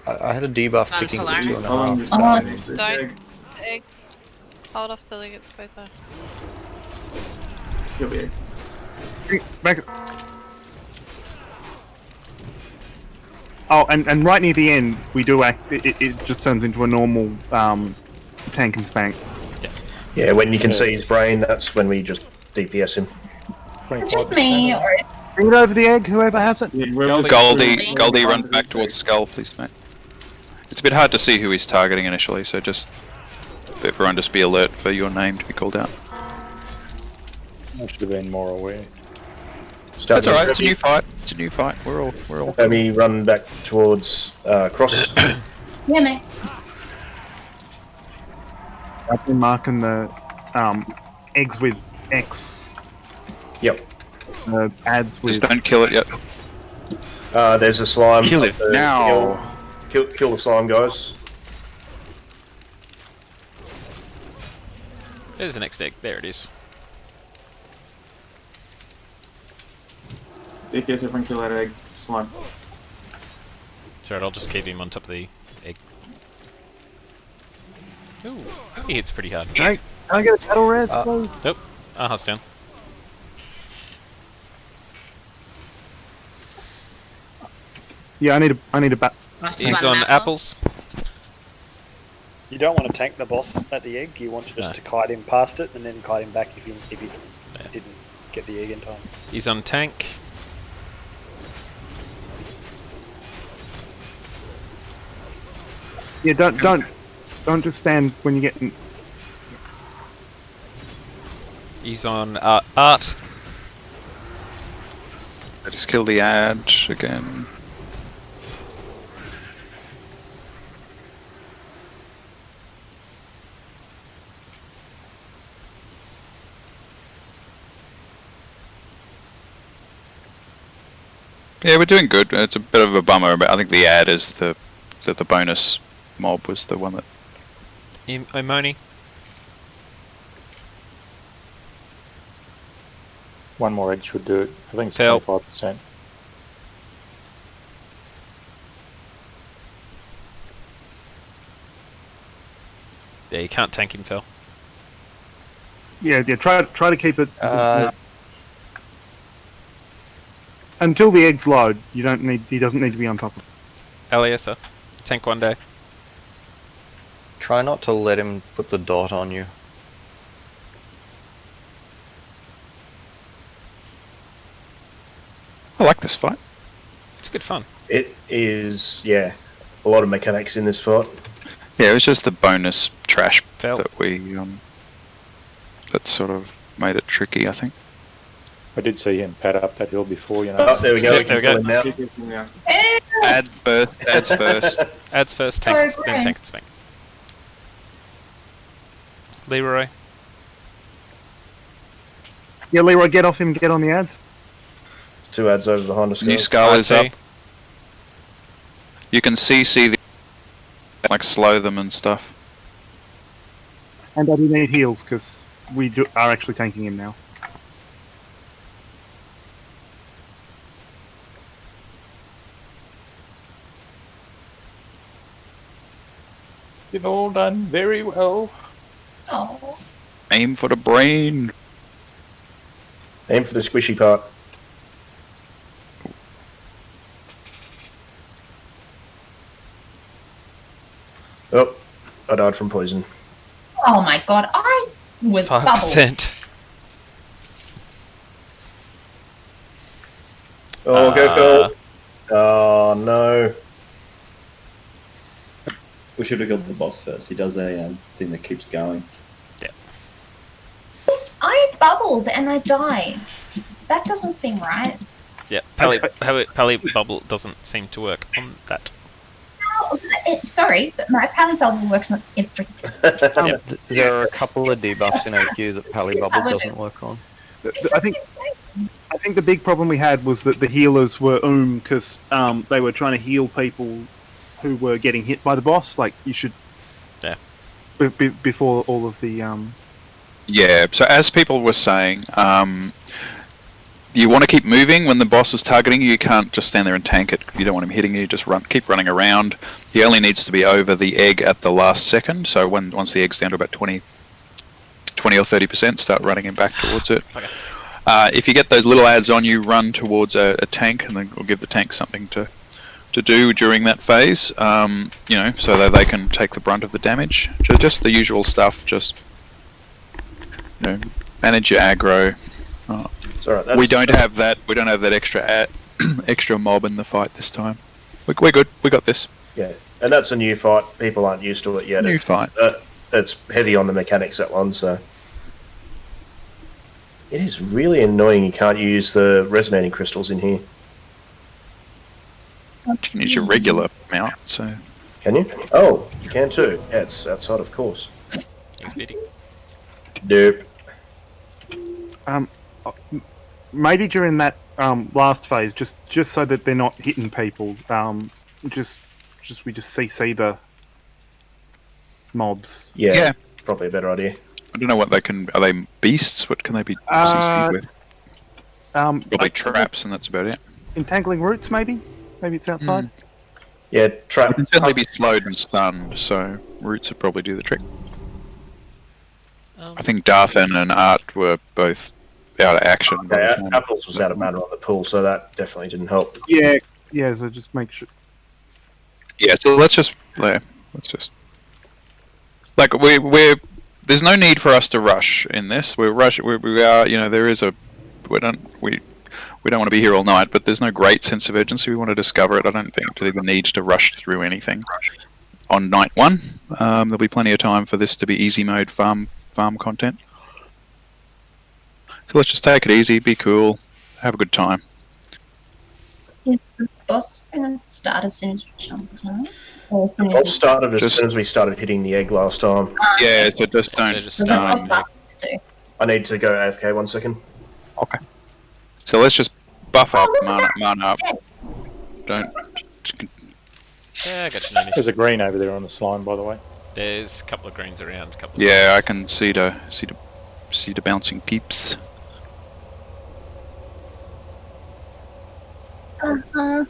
I had a debuff It's on ticking for Talar. 2.5. Don't egg. Hold off till they get closer. Kill the egg. Back. Oh, and right near the end, we do act. It just turns into a normal tank and spank. Yeah, when you can see his brain, that's when we just DPS him. Is it just me, or Bring it over the egg, whoever has it. Yeah, Goldie, run back towards Skull, please, mate. It's a bit hard to see who he's targeting initially, so just everyone just be alert for your name to be called out. I should have been more aware. That's alright, it's a new fight. It's a new fight. We're all Let me run back towards Cross. yeah, mate. I've been marking the eggs with X. Yep. Ads with. just don't kill it yet. There's a slime. Kill up it the now. hill. Kill the slime, guys. There's the next egg. There it is. Dick, yes, everyone kill that egg. Slime. It's alright, I'll just keep him on top of the egg. Ooh, he hits pretty hard. Can I get a battle res, please? Nope. It's down. Yeah, I need a bat. He's on apples. You don't want to tank the boss at the egg. You want just to kite him past it and then kite him back if he didn't get the egg in time. He's on tank. Yeah, don't just stand when you get. He's on art. I just kill the ad again. Yeah, we're doing good. It's a bit of a bummer, but I think the ad is the bonus mob was the one that. Imoni. One more egg should do it. I think it's Fail. 25%. Yeah, you can't tank him, Phil. Yeah. Try to keep it. Until the eggs load, he doesn't need to be on top of it. Eliasa, tank one day. Try not to let him put the dot on you. I like this fight. It's good fun. It is, yeah, a lot of mechanics in this fight. Yeah, it was just the bonus trash Fail. that we that sort of made it tricky, I think. I did see him pad up that hill before, you know. Oh, there we go. Yeah, We can there we kill go. him now. Ads first. Ads first. Adds first, Sorry, tank, then Brian. tank and spank. Leroy. Yeah, Leroy, get off him. Get on the ads. Two ads over behind us. New guys. skull is RT. up. You can see the like slow them and stuff. And I do need heals because we are actually tanking him now. You've all done very well. Oh. Aim for the brain. Aim for the squishy part. Oh, I died from poison. Oh my god, I was bubbled. 5%. Oh, go Phil. Oh, no. We should have killed the boss first. He does a thing that keeps going. I bubbled and I died. That doesn't seem right. Yeah, Pally Bubble doesn't seem to work on that. Sorry, but my Pally Bubble works on everything. There are a couple of debuffs in AQ that Pally Bubble doesn't work on. I think the big problem we had was that the healers were because they were trying to heal people who were getting hit by the boss. Like you should, yeah, before all of the Yeah, so as people were saying, you want to keep moving when the boss is targeting you. You can't just stand there and tank it. You don't want him hitting you. Just keep running around. He only needs to be over the egg at the last second. So once the egg's down to about 20 or 30%, start running him back towards it. Okay. If you get those little ads on you, run towards a tank, and then we'll give the tank something to do during that phase. You know, so that they can take the brunt of the damage. Just the usual stuff. Just manage your aggro. Right, we don't have that. We don't have that extra mob in the fight this time. We're good. We got this. Yeah, and that's a new fight. People aren't used to it yet. New fight. It's heavy on the mechanics, that one. So it is really annoying. You can't use the resonating crystals in here. You can use your regular mount. So can you? Oh, you can too. Yeah, it's outside, of course. Thanks, Biddy. Dope. maybe during that last phase, just so that they're not hitting people. Just we just CC the mobs. Yeah, probably a better idea. I don't know what they can. Are they beasts? What can they be CC'd with? Probably traps, and that's about it. Entangling roots, maybe. Maybe it's outside. Yeah, trap. It can certainly be slowed and stunned, so roots would probably do the trick. I think Darthan and Art were both out of action. Okay, Apples was out of mana on the pool, so that definitely didn't help. Yeah. So just make sure. Yeah, so let's just like we're there's no need for us to rush in this. We are, you know, there is a we don't want to be here all night, but there's no great sense of urgency. We want to discover it. I don't think there's the need to rush through anything on night one. There'll be plenty of time for this to be easy mode farm content. So let's just take it easy, be cool, have a good time. Is the boss going to start as soon as we jump on it? It started as soon as we started hitting the egg last time. Yeah, so just don't. I need to go AFK 1 second. Okay. So let's just buff up, mana up. Don't. Yeah, I got you, Noni. There's a green over there on the slime, by the way. There's a couple of greens around. Yeah, I can see the bouncing peeps. Oh,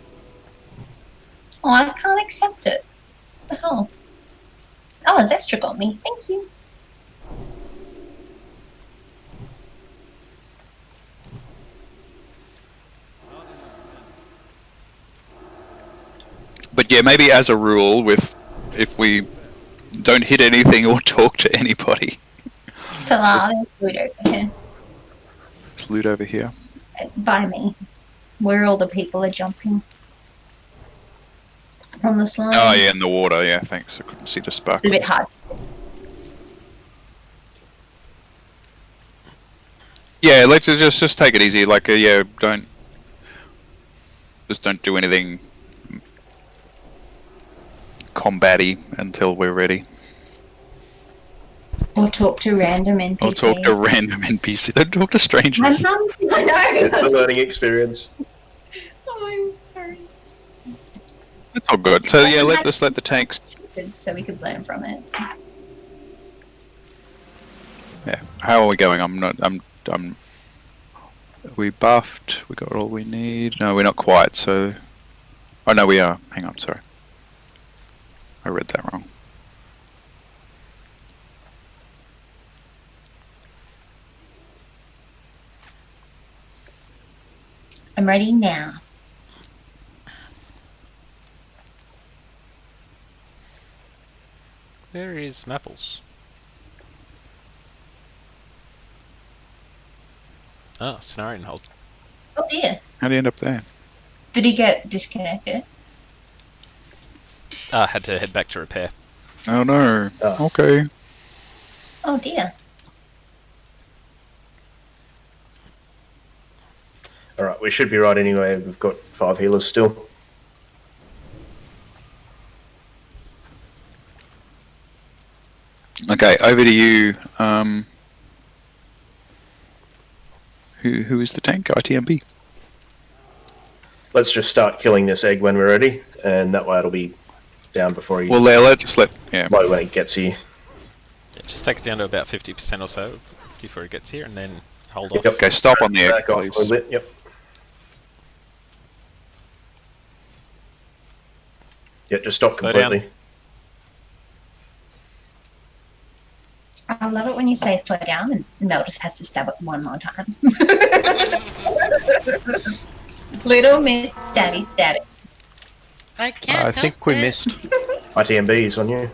I can't accept it. What the hell? Oh, Zestra got me. Thank you. But yeah, maybe as a rule, if we don't hit anything or talk to anybody. Talal, there's loot over here. There's loot over here. By me. Where all the people are jumping. From the slime. Oh yeah, in the water. Yeah, thanks. I couldn't see the sparkles. It's a bit hard. Yeah, let's just take it easy. Like, yeah, don't do anything combat-y until we're ready. Or talk to random NPCs. Or talk to random NPCs. Don't talk to strangers. I know. It's a learning experience. Oh, I'm sorry. It's all good. So yeah, let's let the tanks. So we could learn from it. Yeah. How are we going? We buffed. We got all we need. No, we're not quite. So. Oh no, we are. Hang on. Sorry. I read that wrong. I'm ready now. Where is Mapples? Oh, scenario hold. Oh dear. How do you end up there? Did he get disconnected? Had to head back to repair. Oh no. Okay. Oh dear. Alright, we should be right anyway. We've got 5 healers still. Okay, over to you. Who is the tank? ITMB. Let's just start killing this egg when we're ready, and that way it'll be down before he. Well, yeah. When it gets here. Yeah, just take it down to about 50% or so before it gets here, and then hold off. Yep. Okay, stop on the egg, Back off a please. little bit. Yep. Yep. Just stop Slow completely. down. I love it when you say slow down and Mel just has to stab it one more time. Little Miss Stabby. I can't. I think we missed. ITMB is on you.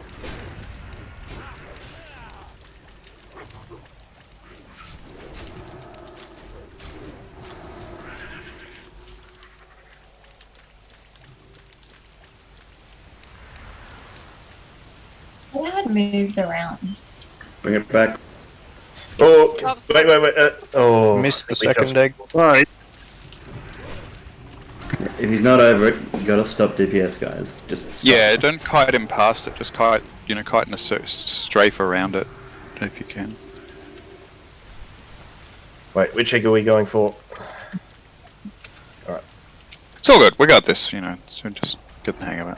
It moves around. Bring it back. Oh, wait. Oh, Missed the second egg. Right. If he's not over it, you gotta stop DPS, guys. Just stop. Yeah, don't kite him past it. Just kite in a strafe around it, if you can. Wait, which egg are we going for? It's all good. We got this. You know, so just get the hang of it.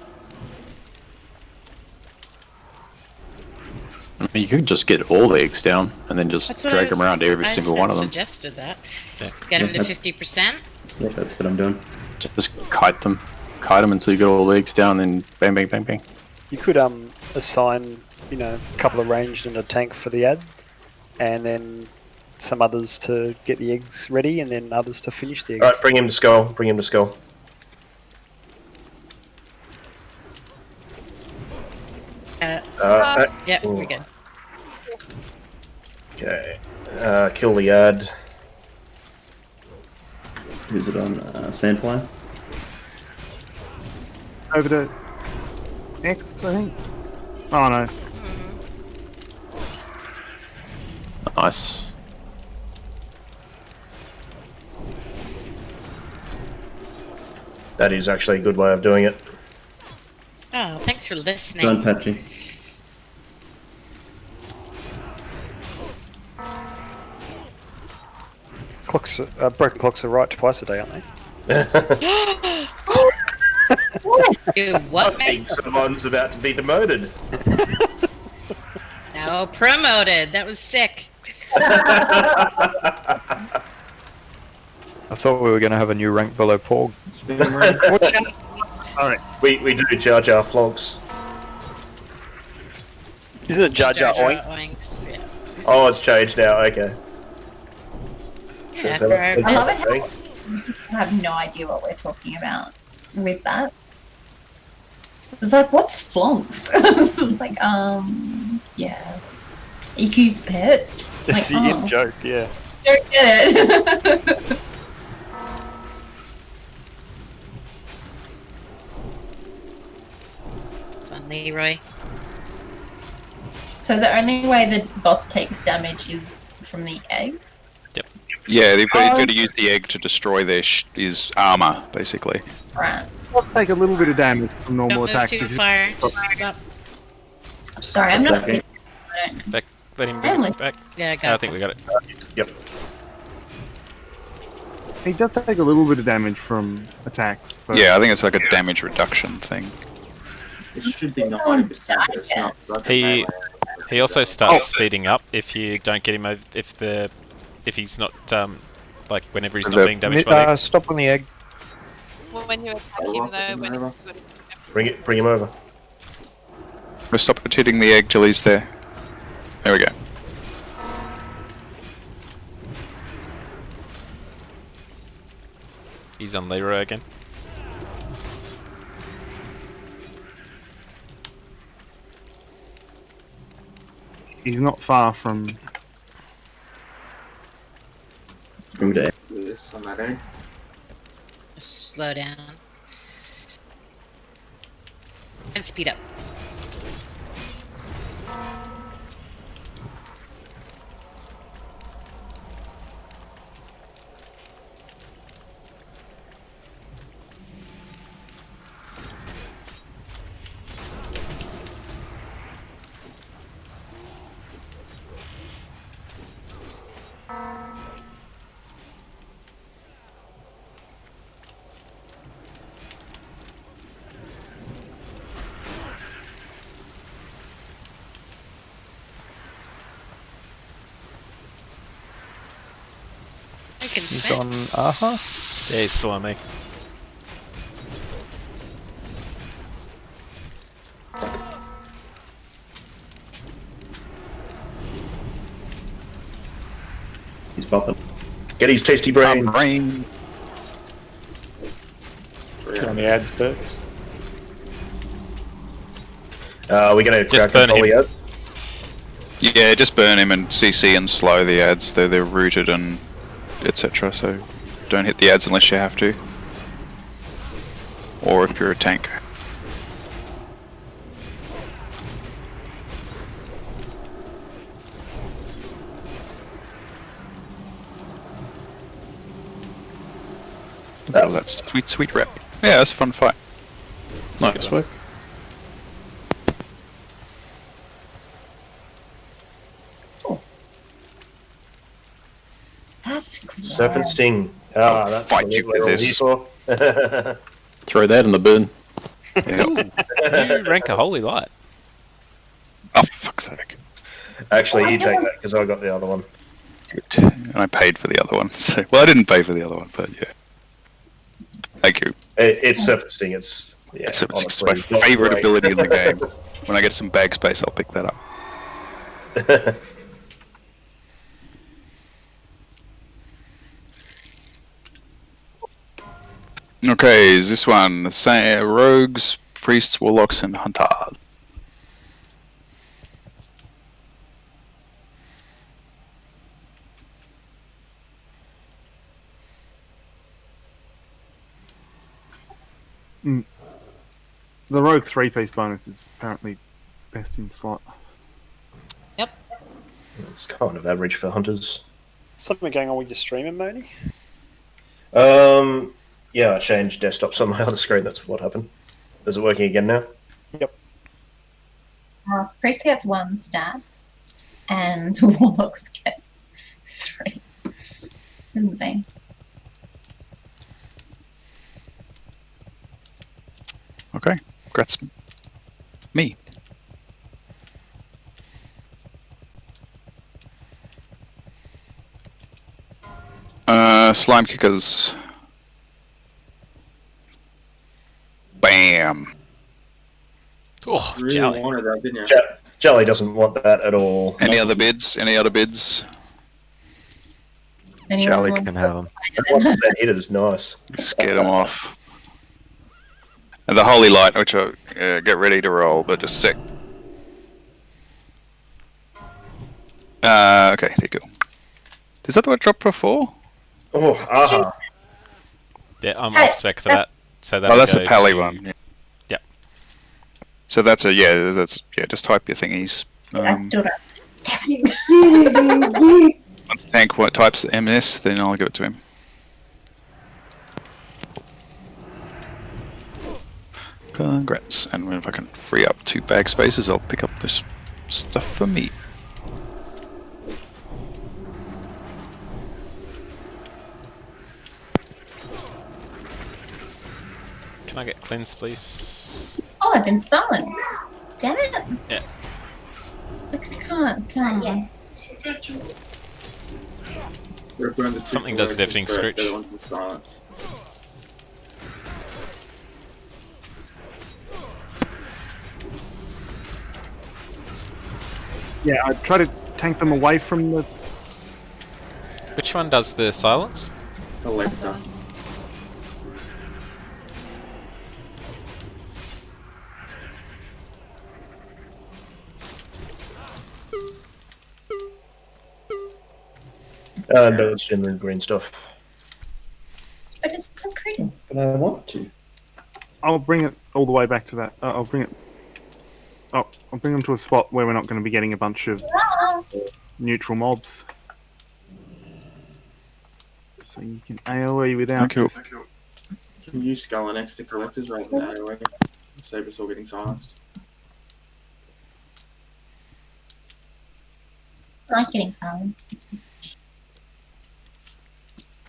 I mean, you could just get all the eggs down and then just That's what drag them around every I single one of them. suggested that. Get him to 50%. Yeah, that's what I'm doing. Just kite them until you get all the eggs down, and then bang, bang, bang, bang. You could assign, you know, a couple of ranged and a tank for the ad, and then some others to get the eggs ready, and then others to finish the eggs. Alright, bring him to skull. Bring him to skull. Yeah, we're good. Okay. Kill the ad. Who's it on? Sandfly? Over to X, I think. Oh no. Nice. That is actually a good way of doing it. Oh, thanks for listening. Done, Patchy. Broken clocks are right twice a day, aren't they? You what, I mate? think someone's about to be demoted. No, promoted. That was sick. I thought we were going to have a new rank below Porg. Alright, we do Jar Jar flogs. Isn't it Jar Jar Oink? Oinks, yeah. Oh, it's changed now, okay. Yeah, I love it how I have no idea what we're talking about with that. It's like, what's flonks? It's like, yeah. EQ's pet? Like, It's the in joke, yeah. Don't get it. It's on Leroy. So the only way the boss takes damage is from the eggs? Yeah, you've got to use the egg to destroy their his armor, basically. Right. I'll take a little bit of damage from normal Don't move attacks. too far. Just stop. Sorry, I'm not... Back, let him bring it back. Yeah, I got I think we got it. Yep. He does take a little bit of damage from attacks. But Yeah, I think it's like a damage reduction thing. It should be No one's 90%, died but it's yet. not. He also starts speeding up if you don't get him over if he's not like whenever he's not being damaged by the egg. Stop on the egg. Well, when you attack him though, when it's good. Bring him over. We'll stop it hitting the egg till he's there. There we go. He's on Leroy again. he's not far from... Bring it This on that egg. Just slow down. And speed up. I can He's swim. on Aha. Yeah, he's still on me. He's popping. Get his tasty brain. Brain. Get on the ads first. We're going to Just crack burn a volley him. out. Yeah, just burn him and CC and slow the ads. They're rooted and etc. So don't hit the ads unless you have to, or if you're a tank. Oh, that's sweet rep. Yeah, that's a fun fight. Nice work. That's great. Serpent Sting. Ah, that's fight what you we're with all this. here for. Throw that in the bin. Ooh, you rank a holy light. Oh, for fuck's sake. Actually, you take that because I got the other one. Good. And I paid for the other one. So, well, I didn't pay for the other one, but yeah. Thank you. It's surfacing. It's It's my favorite ability in the game. When I get some bag space, I'll pick that up. Okay, is this one? Rogues, priests, warlocks, and hunters. The rogue 3-piece bonus is apparently best in slot. It's kind of average for hunters. Something going on with your streaming, Moni? Yeah, I changed desktops on my other screen. That's what happened. Is it working again now? Yep. Priest gets 1 stat, and Warlocks gets 3. It's insane. Okay, congrats. Me. Slime kickers. Bam. Oh, Really jelly. wanted that, didn't you? Jelly doesn't want that at all. Any other bids? Any other bids? Jelly can have them. 1% hit is nice. Scare them off. And the holy light, which I get ready to roll, but just a sec. Okay, there you go. Is that what dropped before? Oh, aha. Yeah, I'm off spec for that. So that. Oh, that's the Pally one. Yeah. Yep. So that's just type your thingies. That's still not. Once Tank types the MS, then I'll give it to him. Congrats. And if I can free up 2 bag spaces, I'll pick up this stuff for me. Can I get cleanse, please? Oh, I've been silenced. Damn it. Yeah. Look, I can't. Something does a deafening screech. Yeah, I try to tank them away from the. Which one does the silence? Electra. No, it's in the green stuff. But it's so pretty. But I want to. I'll bring it all the way back to that. I'll bring it. Oh, I'll bring them to a spot where we're not going to be getting a bunch of neutral mobs. So you can AoE without. Cool. Can you skull next to collectors rather than AoE? Save us all getting silenced. I like getting silenced.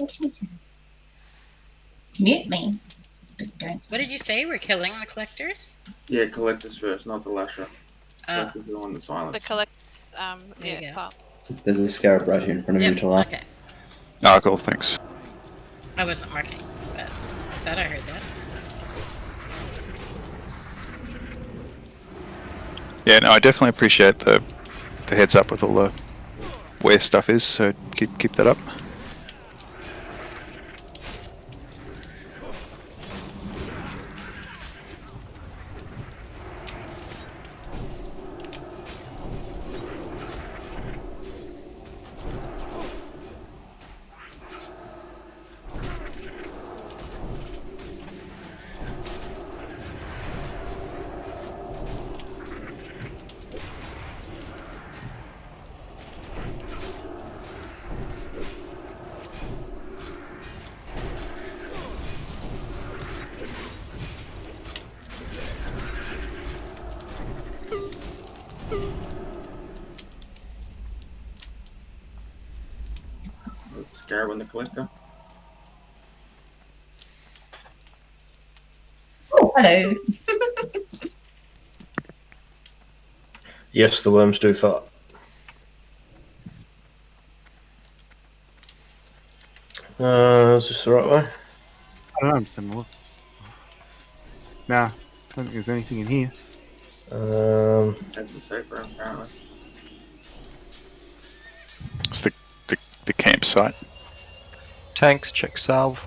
Makes me sad. Mute me. But don't. What did you say? We're killing the collectors? Yeah, collectors first, not the lasher. Oh. Collectors are on the silence. The collectors, There you yeah, go. silence. There's a scarab right here in front of you, Talar. Okay. Ah, cool, thanks. I wasn't marking, but I thought I heard that. Yeah, no, I definitely appreciate the heads up with all the where stuff is, so keep that up. Scarab on the collector. Hello. Yes, the worms do fart. Is this the right way? I don't know, I'm just having a look. Nah, I don't think there's anything in here. That's the safe room, apparently. It's the campsite. Tanks, check salve.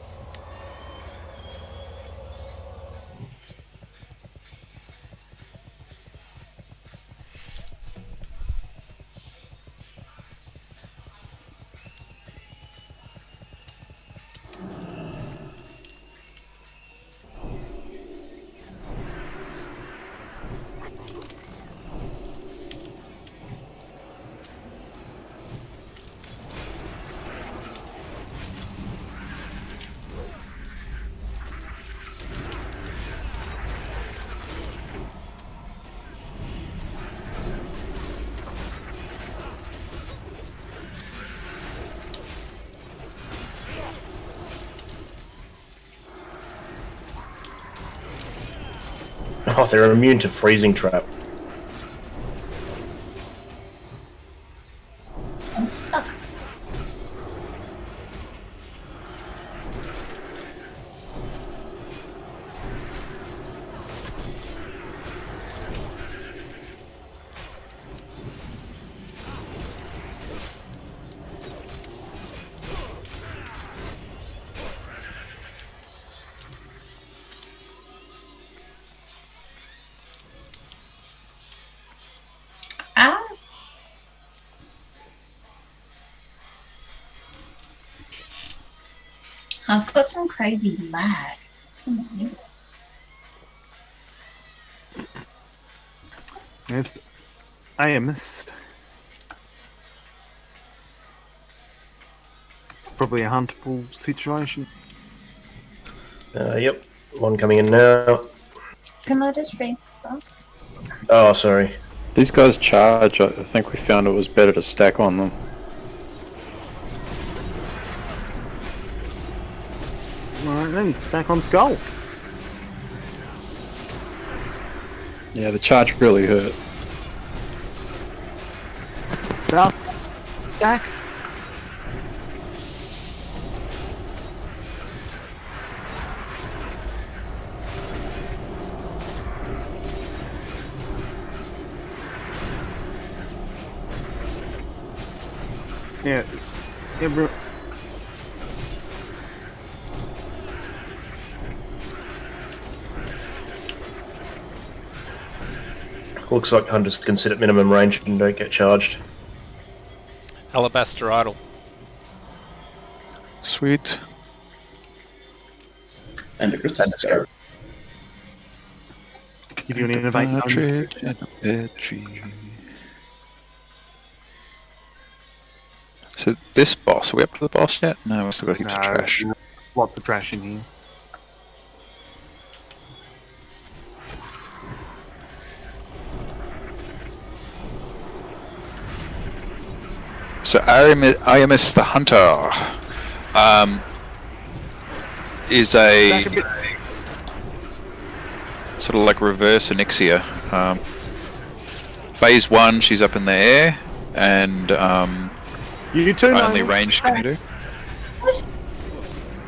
Oh, they're immune to freezing trap. I'm stuck. Ah. I've got some crazy lag. What's in here? There's AMS. Probably a huntable situation. Yep, one coming in now. Can I just read that? Oh, sorry. These guys charge. I think we found it was better to stack on them. Alright then, stack on skull. Yeah, the charge really hurt. Stack. Yeah. Yeah, bro. Looks like hunters can sit at minimum range and don't get charged. Alabaster idol. Sweet. And a crystal scar. Give you an innovate. So this boss, are we up to the boss yet? No, we've still got heaps of trash. Lots of trash in here. So IMS the Hunter is a sort of like reverse Onyxia. Phase 1, she's up in the air, and you too, only range can you do.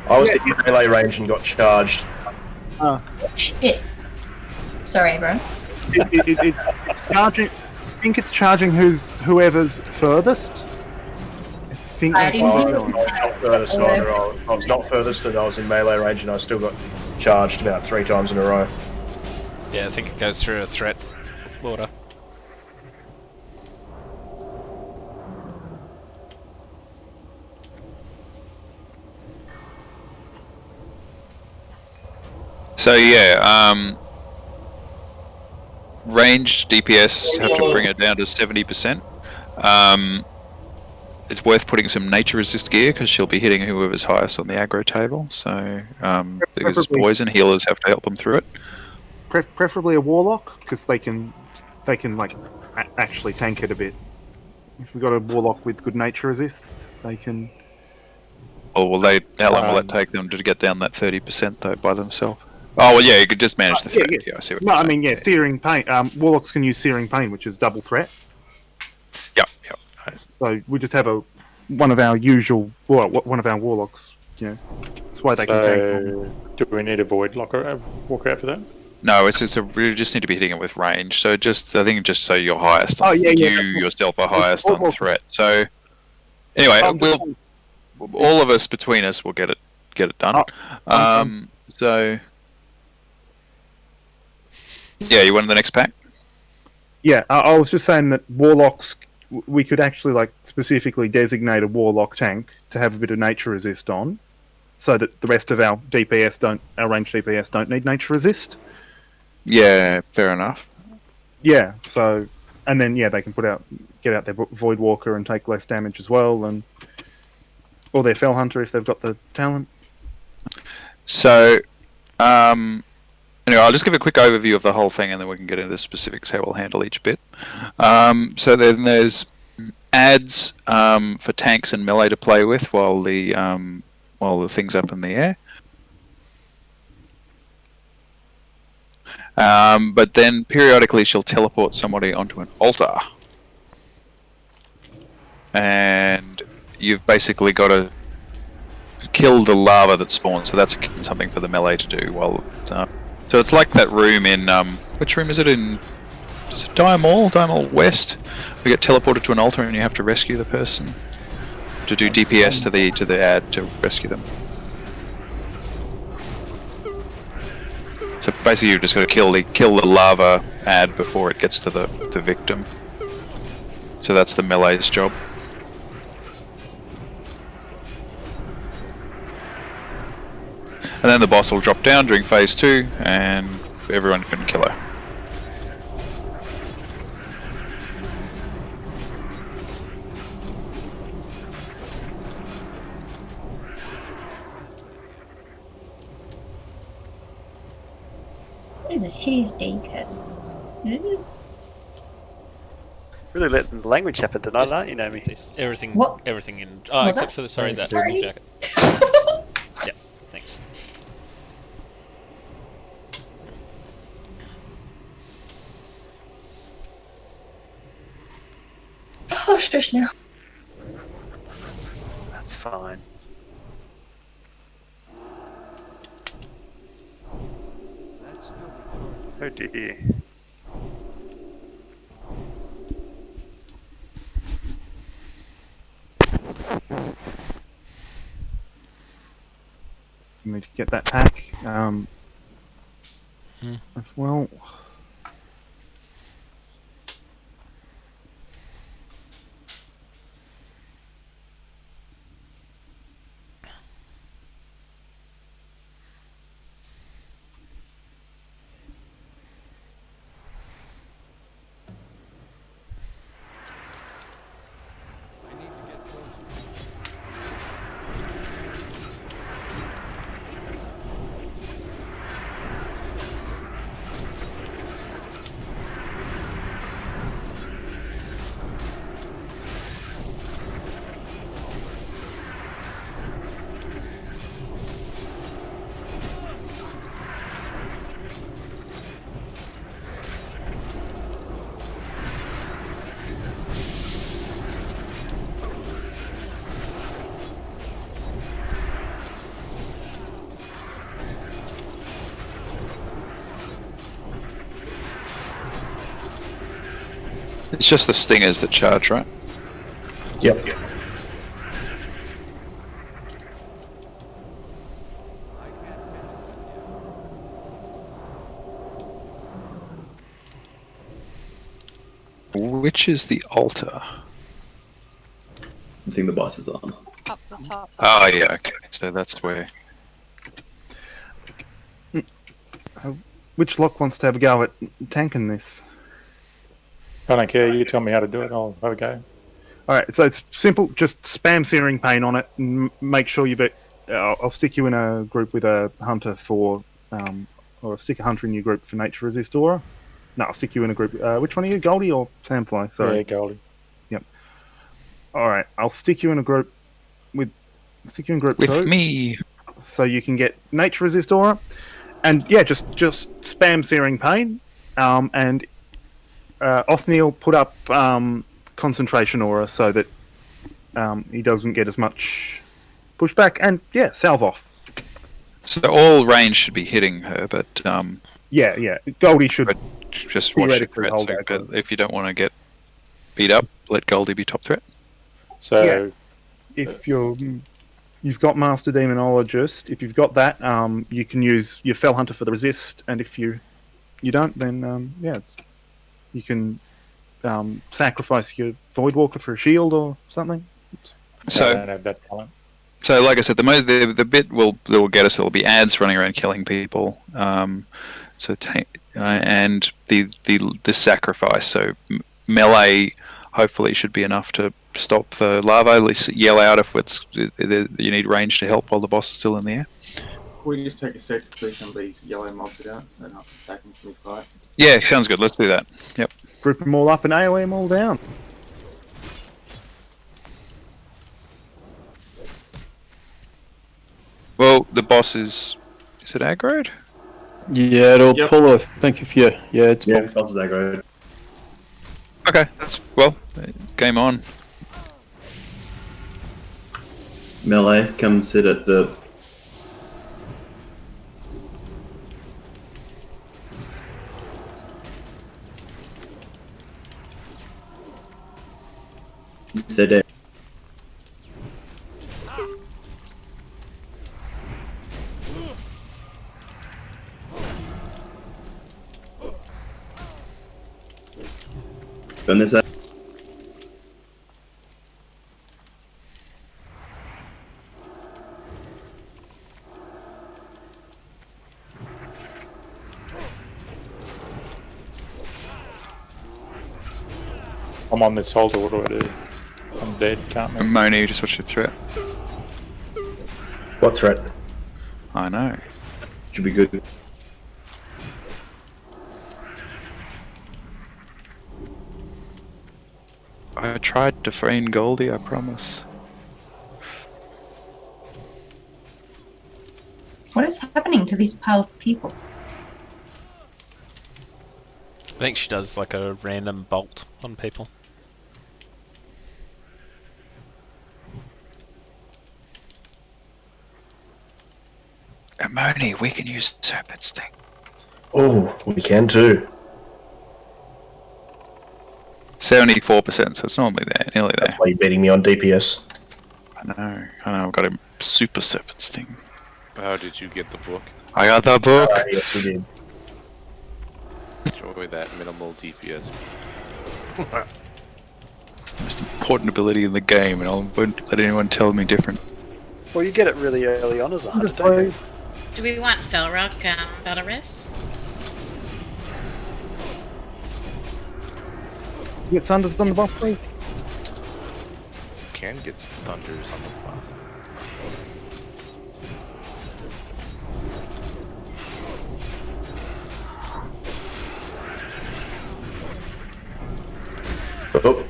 I was in melee range and got charged. Shit. Sorry, bro. It's charging. I think it's charging whoever's furthest. I think I didn't hear I was not furthest either. I was not furthest, and I was in melee range, and I still got charged about 3 times in a row. Yeah, I think it goes through a threat order. So yeah, ranged DPS have to bring it down to 70%. It's worth putting some nature resist gear because she'll be hitting whoever's highest on the aggro table. So because it's poison, healers have to help them through it. Preferably a warlock because they can like actually tank it a bit. If we've got a warlock with good nature resist, they can. Or will how long will that take them to get down that 30% though by themselves? Oh well, yeah, you could just manage the yeah, threat. yeah. I see what No, you're I saying. mean, yeah, Searing Pain. Warlocks can use Searing Pain, which is double threat. Yep. So we just have one of our warlocks. You know, that's why they can tank. So, do we need a void locker walker for that? No, we just need to be hitting it with range. So I think just so you're highest. Oh, yeah, yeah, You yourself are highest on Void threat. So anyway, Oh, all of us between us will get it done. So yeah, you want the next pack? Yeah, I was just saying that warlocks, we could actually like specifically designate a warlock tank to have a bit of nature resist on, so that the rest of our ranged DPS don't need nature resist. Yeah, fair enough. Yeah, so and then they can get out their void walker and take less damage as well, or their fell hunter if they've got the talent. So anyway, I'll just give a quick overview of the whole thing, and then we can get into the specifics how we'll handle each bit. So then there's adds for tanks and melee to play with while the thing's up in the air. But then periodically she'll teleport somebody onto an altar, and you've basically got to kill the lava that spawns. So that's something for the melee to do. So it's like that room in which room is it in? Is it Dire Mall West? We get teleported to an altar and you have to rescue the person to do DPS to the ad to rescue them. So basically, you've just got to kill the lava ad before it gets to the victim. So that's the melee's job. And then the boss will drop down during phase 2, and everyone can kill her. What is a serious day curse? Really letting the language happen tonight, aren't you, Naomi? Everything, What? everything in. Was Except that? for that Sorry. small jacket. Yeah, thanks. Oh, shush now. That's fine. Oh dear. You need to get that pack as well. It's just the stingers that charge, right? Yep. Which is the altar? I think the boss is on. Up the top. Oh yeah, okay. So that's where. Which lock wants to have a go at tanking this? I don't care. You tell me how to do it. I'll have a go. All right, so it's simple. Just spam Searing Pain on it, and make sure you've. I'll stick you in a group with a hunter or I'll stick a hunter in your group for Nature Resist Aura. No, I'll stick you in a group. Which one are you, Goldie or Sandfly? Sorry. Yeah, Goldie. Yep. All right, I'll stick you in a group with. Stick you in group With 2. me. So you can get Nature Resist Aura, And yeah, just spam Searing Pain, and Othniel put up Concentration Aura so that he doesn't get as much pushback, and yeah, salve off. So all range should be hitting her, but Yeah, Goldie should just watch your theoretically threat. hold So that. if you don't want to get beat up, let Goldie be top threat. So If you've got Master Demonologist, if you've got that, you can use your Fell Hunter for the resist, and if you don't, then you can sacrifice your Voidwalker for a shield or something. So I don't have that talent. So, like I said, the bit that will get us. It'll be ads running around killing people. And the sacrifice. So melee, hopefully, should be enough to stop the larva. At least yell out if you need range to help while the boss is still in the air. We just take a sec to push some of these yellow mobs out, so they're not attacking us mid-fight. Yeah, sounds good. Let's do that. Yep. Group them all up and AoE them all down. Well, the boss is it aggroed? Yeah, it'll pull. I think if you it's boss is aggroed. Okay, that's game on. Melee, come sit at the. They're dead. On this side. I'm on this halter. What do I do? I'm dead. Can't move. Moni, just watch your threat. What threat? I know. Should be good. I tried to freeing Goldie, I promise. What is happening to this pile of people? I think she does like a random bolt on people. Moni, we can use Serpent Sting. Oh, we can too. 74%, so it's normally there, nearly there. That's why you're beating me on DPS. I know, I've got a super Serpent Sting. How did you get the book? I got the book! Yes, you did. Enjoy that minimal DPS. Most important ability in the game, and I won't let anyone tell me different. Well, you get it really early on as a hunter, don't you? Do we want Felrock Battle Rest? Get Thunders on the buff, please. Can get thunders on the bottom.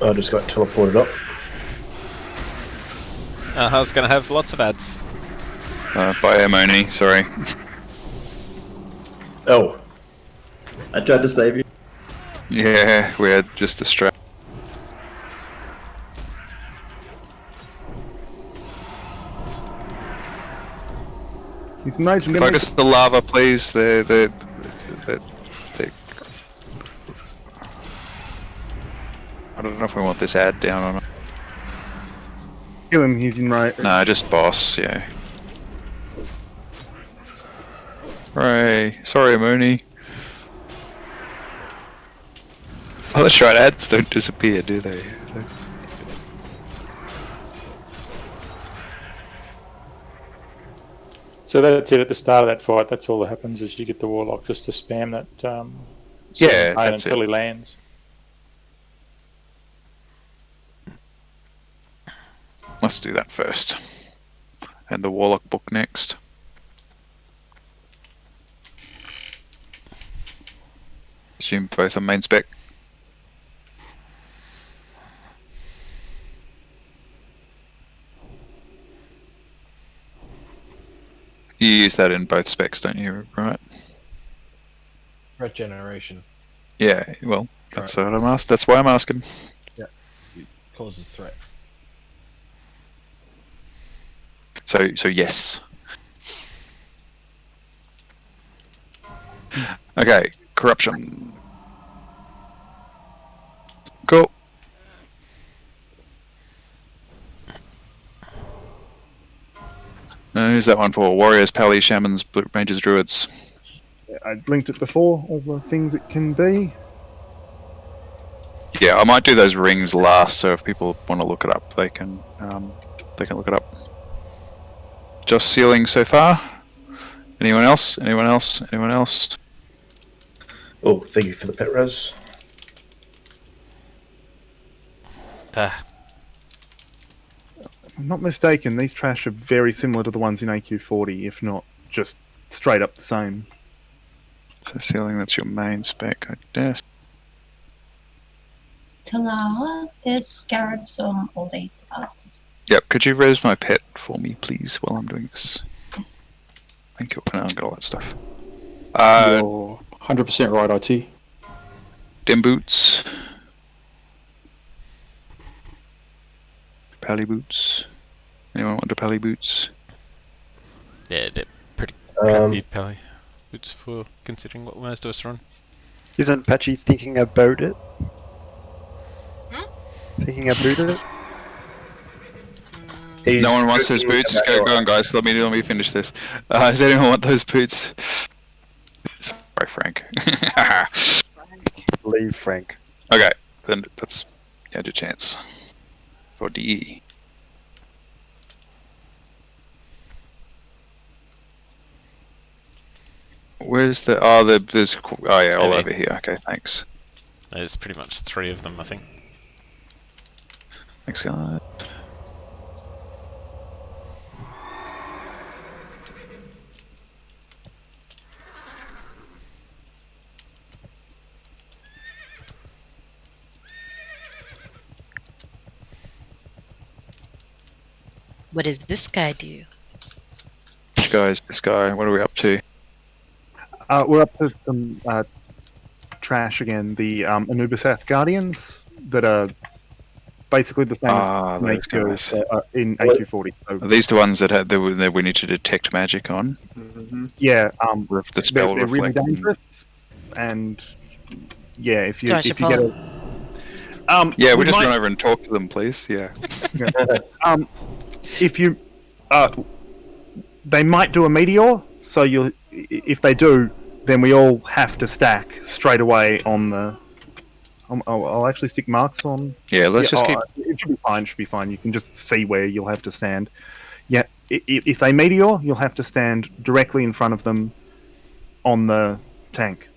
Oh, I just got teleported up. I was gonna have lots of ads. By Moni, sorry. Oh. I tried to save you. Yeah, we had just a strap. He's amazing. Focus the lava, please. The I don't know if we want this ad down or not. Kill him, he's in right. No, just boss, yeah. Right, sorry, Mooney. Oh, that's right, ads don't disappear, do they? So that's it at the start of that fight. That's all that happens is you get the warlock just to spam that. Yeah, that's until it. he lands. Let's do that first. And the warlock book next. Assume both on main spec. You use that in both specs, don't you? Right? Regeneration. Yeah. Well, that's what I'm asking. That's why I'm asking. Yeah. It causes threat. So yes. Okay. Corruption. Cool. Who's that one for? Warriors, Pally, Shamans, Rangers, Druids. Yeah, I linked it before. All the things it can be. Yeah, I might do those rings last, so if people want to look it up, they can look it up. Just sealing so far. Anyone else? Anyone else? Anyone else? Oh, thank you for the pet res. If I'm not mistaken, these trash are very similar to the ones in AQ40, if not just straight up the same. So sealing, that's your main spec, I guess. Talawa, there's scarabs on all these parts. Yep, could you res my pet for me, please, while I'm doing this? Thank you. I got all that stuff. You're 100% right, IT. Dim boots. Pally boots. Anyone want the Pally boots? Yeah, they're pretty crappy Pally boots for considering what most of us are on. Isn't Patchy thinking about it? Thinking about it? No one wants those boots. Go on, guys. Let me finish this. Does anyone want those boots? Sorry, Frank. Leave Frank. Okay, then that's you had your chance for DE. Where's the? There's. Oh yeah, all over here. Okay, thanks. There's pretty much 3 of them, I think. Thanks, guys. What does this guy do? Which guy is this guy? What are we up to? We're up to some trash again. The Anubisath Guardians that are basically the same as those guys. in AQ40. So, Are these the ones that we need to detect magic on? yeah, The spell they're really reflect. dangerous, and yeah, if you Dodge if a you get bullet. a Yeah, we we just might- run over and talk to them, please. Yeah. if you they might do a meteor, so if they do, then we all have to stack straight away on the. I'll actually stick marks on. Yeah, let's just keep. It should be fine. Should be fine. You can just see where you'll have to stand. Yeah, if they meteor, you'll have to stand directly in front of them on the tank.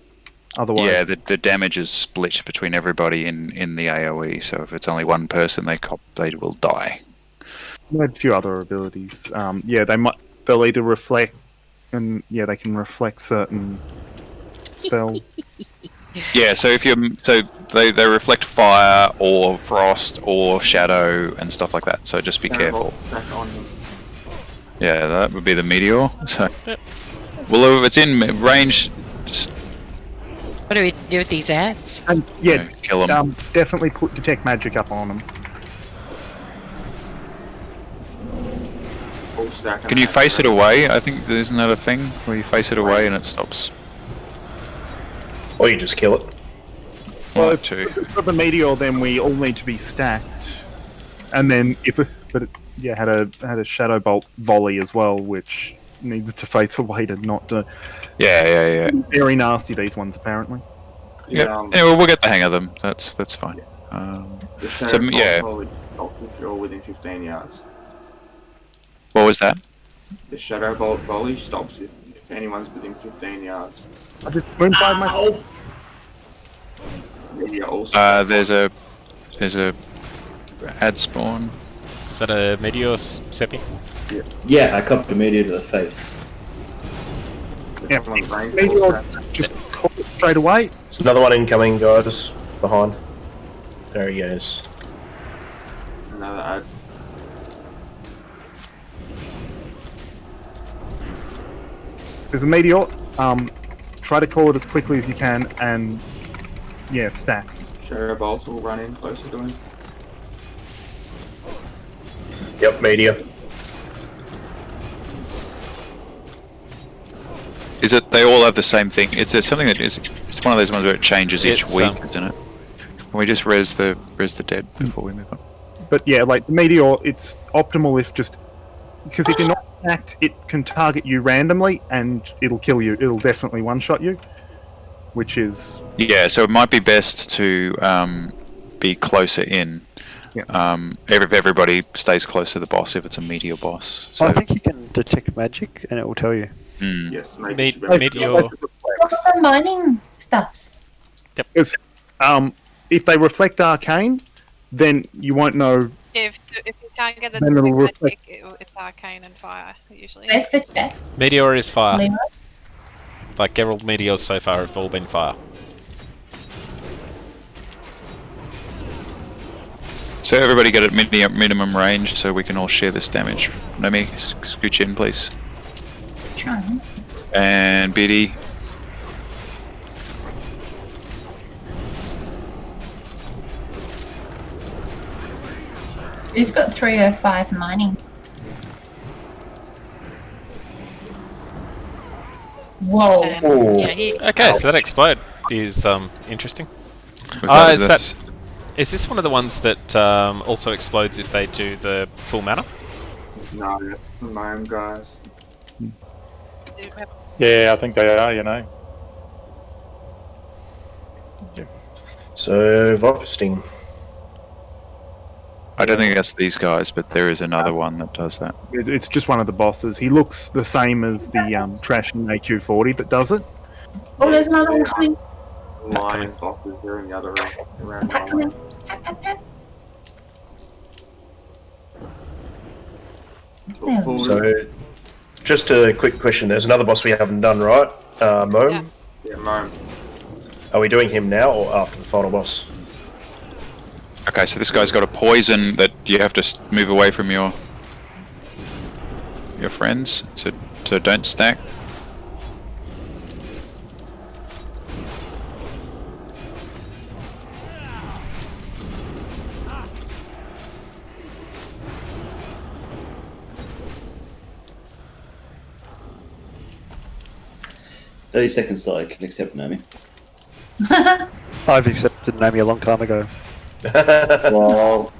Otherwise, Yeah, the damage is split between everybody in the AOE. So if it's only one person, they will die. they had a few other abilities. Yeah, they'll either reflect, and yeah, they can reflect certain spells. Yeah, so they reflect fire or frost or shadow and stuff like that. So just be careful. Yeah, that would be the meteor. So, well, if it's in range, just What do we do with these ads? And yeah, kill them. Definitely put detect magic up on them. Can you face it away? I think isn't that a thing where you face it away and it stops. Or you just kill it. Well, too. For the meteor, then we all need to be stacked, and then had a shadow bolt volley as well, which needs to face away to not to. Yeah. Very nasty, these ones apparently. Yeah. Anyway, we'll get the hang of them. That's fine. So yeah. If you're all within 15 yards. What was that? The shadow bolt volley stops if anyone's within 15 yards. I just moonfired myself. Yeah, also. There's a ad spawn. Is that a meteor, Seppi? Yeah, I copped a meteor to the face. Yeah, meteor, just call it straight away. There's another one incoming, guys. Behind. There he goes. Another ad. there's a meteor. Try to call it as quickly as you can, and yeah, stack. Shadow bolts will run in closer to him. Yep, meteor. Is it? They all have the same thing. Is there something that is? It's one of those ones where it changes each It's, week, isn't it? Can we just res the dead before we move on? But yeah, like the meteor, it's optimal if just because if you're not stacked, it can target you randomly and it'll kill you. It'll definitely one-shot you, which is Yeah, so it might be best to be closer in. Yeah. If everybody stays close to the boss, if it's a meteor boss. So, I think you can detect magic and it will tell you. Yes, Meteor. What's the mining stuff? because if they reflect arcane, then you won't know. If you can't get the Then it'll detect reflect. magic, it's arcane and fire usually. Where's the chest? Meteor is fire. Leroy? Like Geralt meteors so far have all been fire. so everybody get at minimum range, so we can all share this damage. Nomi, scooch in, please. Trying. And BD. Who's got 305 mining? Whoa. Yeah, he Okay, so that explode is interesting. We've Is this one of the ones that also explodes if they do the full mana? No, that's the gnome guys. Yeah, I think they are. You know. So, Viper Sting. I don't think that's these guys, but there is another one that does that. It's just one of the bosses. He looks the same as the trash in AQ40 that does it. Oh, there's another one coming. Lion bosses, they're in the other room. Around Pat the way. coming. Pat. There. So, just a quick question. There's another boss we haven't done, right? Moan? Yeah, Moan. Are we doing him now or after the final boss? Okay, so this guy's got a poison that you have to move away from your friends, so don't stack. Seconds till I can accept Nomi. I've accepted Nomi a long time ago. Well,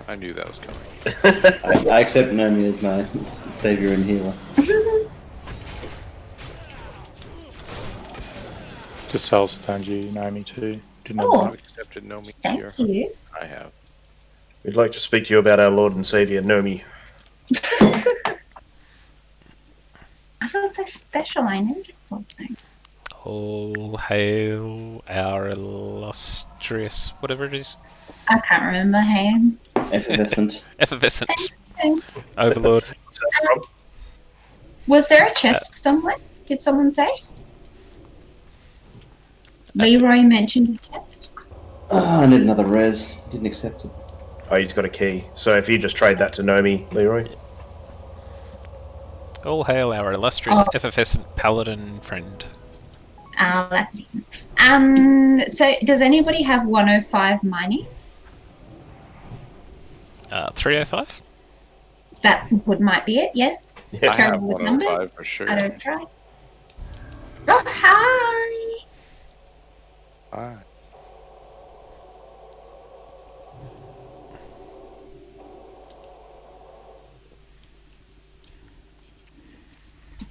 I knew that was coming. I accept Nomi as my savior and healer. Just sells Tanji Naomi too. Didn't Oh. know I've accepted no meat Thank here. you. I have. We'd like to speak to you about our Lord and Savior, Nomi. I feel so special. I named it something. All hail our illustrious, whatever it is. I can't remember. Hey. Effervescent. Effervescent. Okay. Overlord. Was there a chest somewhere? Did someone say? Leroy mentioned a chest. Oh, I need another res. Didn't accept it. Oh, he's got a key. So if you just trade that to Nomi, Leroy. All hail our illustrious Oh. effervescent paladin friend. That's it. So does anybody have 105 mining? 305? That might be it, yeah. I have Terrible with 105 numbers. for sure. I don't try. Oh, hi! Ah.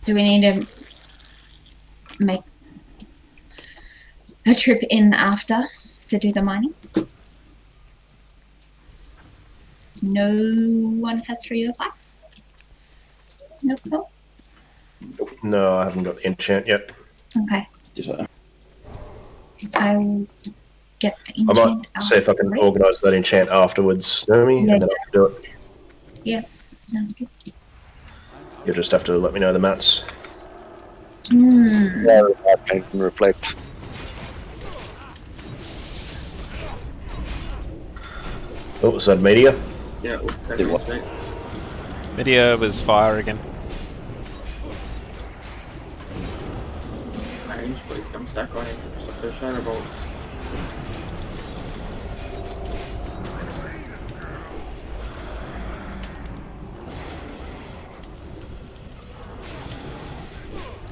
Do we need to make a trip in after to do the mining? No one has 305? No problem. No, I haven't got the enchant yet. Okay. Just I will get the I enchant might see if I can out. organise that enchant afterwards, Nomi, Yeah, and then I can do it. Yeah, sounds good. You'll just have to let me know the mats. Hmm. Paint and reflect. Oh, was that meteor? Yeah, we'll catch Did you what? next. Meteor was fire again. finish, please come stack on him. Stop those shadow bolts.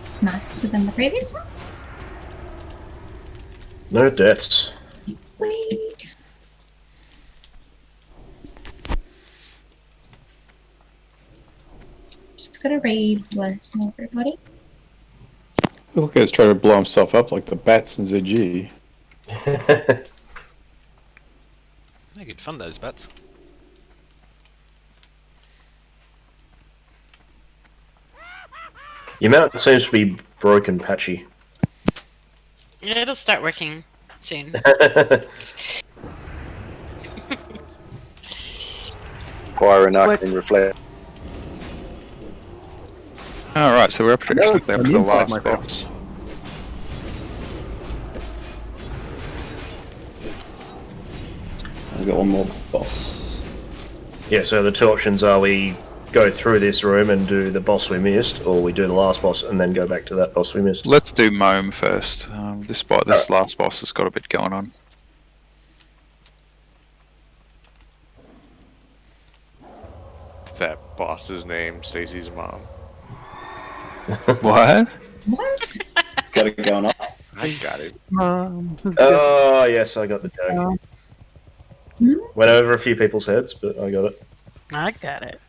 It's nicer than the previous one. No deaths. Wait. Just gotta read bless everybody. Look at us trying to blow himself up like the bats in ZG. They're good fun, those bats. Your mount seems to be broken, Patchy. Yeah, it'll start working soon. Byron Arcane Reflect. Alright, so we're up to No, actually up to I the mean, last like my boss. I've got one more boss. Yeah, so the two options are we go through this room and do the boss we missed, or we do the last boss and then go back to that boss we missed. Let's do Moam first. This last boss has got a bit going on. That boss's name, Stacy's mom. What? What? It's got it going up. I got it. Oh, yes, I got the joke. Went over a few people's heads, but I got it. I got it.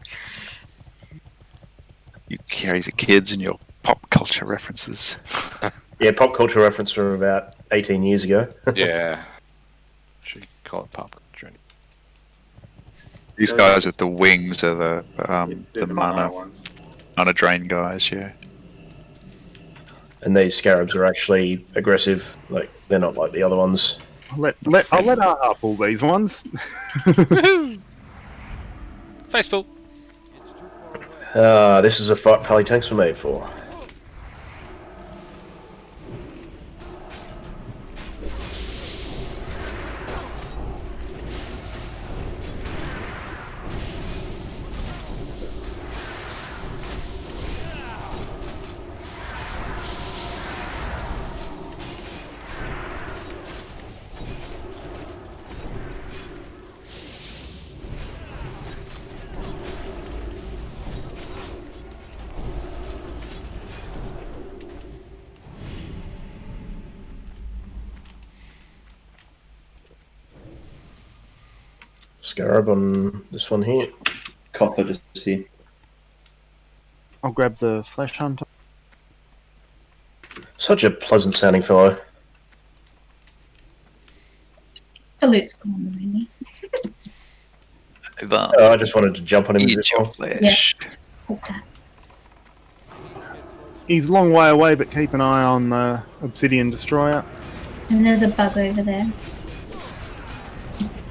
You crazy kids and your pop culture references. Yeah, pop culture reference from about 18 years ago. Yeah. Should call it pop culture. These guys with the wings are the The mana ones. drain guys, yeah. And these scarabs are actually aggressive. Like, they're not like the other ones. I'll let Aha pull these ones. Woohoo! Faceful. This is a fight Pally tanks were made for. Scarab on this one here. Copper to see. I'll grab the Flesh Hunter. Such a pleasant sounding fellow. The loot's gone already. I just wanted to jump on him. Eat your flesh. Okay. He's a long way away, but keep an eye on the Obsidian Destroyer. And there's a bug over there.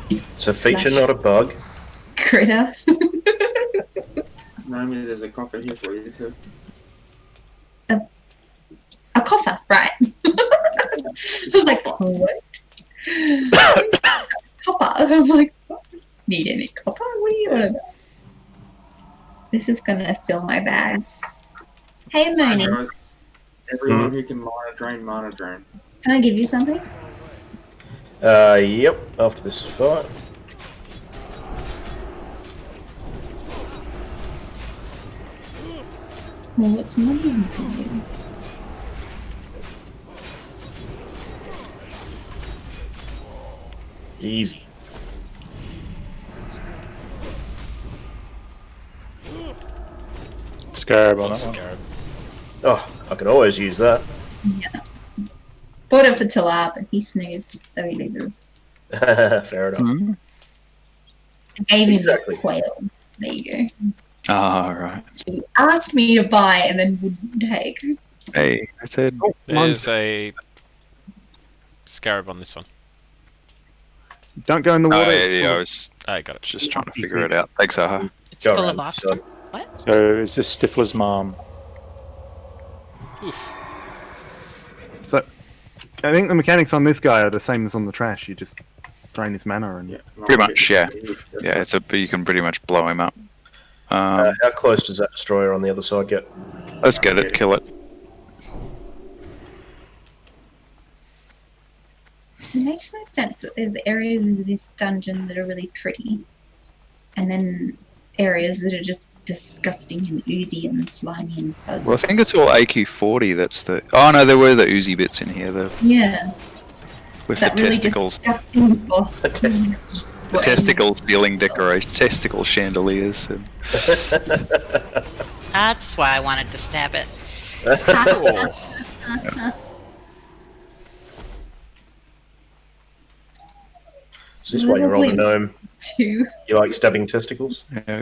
It's a feature, not a bug. Critter. Naomi, there's a coffer here for you too. A coffer, right. I was like, what? Copper. I'm like, what? Need any copper? What do you want about? This is gonna fill my bags. Hey, Mooney. Everyone who can mana drain. Can I give you something? Yep, after this fight. Well, it's not even for you. Easy. Scarab on that one. Oh, I can always use that. Yeah. Bought it for Talar, but he snoozed, so he loses. Fair enough. I gave him Exactly. the quail. There you go. Ah, right. He asked me to buy and then wouldn't take. Hey, I said. There's a scarab on this one. Don't go in the Oh, water. yeah, I was I got it. just trying to figure it out. Thanks, Aha. It's full of Boston. What? So is this Stifler's mom? Oof. So, I think the mechanics on this guy are the same as on the trash. You just drain his mana and Pretty much, yeah. Yeah, you can pretty much blow him up. How close does that destroyer on the other side get? Let's get it, kill it. It makes no sense that there's areas of this dungeon that are really pretty, and then areas that are just disgusting and oozy and slimy and fuzzy. Well, I think it's all AQ40. That's the. Oh no, there were the oozy bits in here. Yeah. With That the really testicles. disgusting boss. The testicle ceiling decoration, testicle chandeliers. And... That's why I wanted to stab it. Is this why you're on a gnome? Two. You like stabbing testicles? Yeah.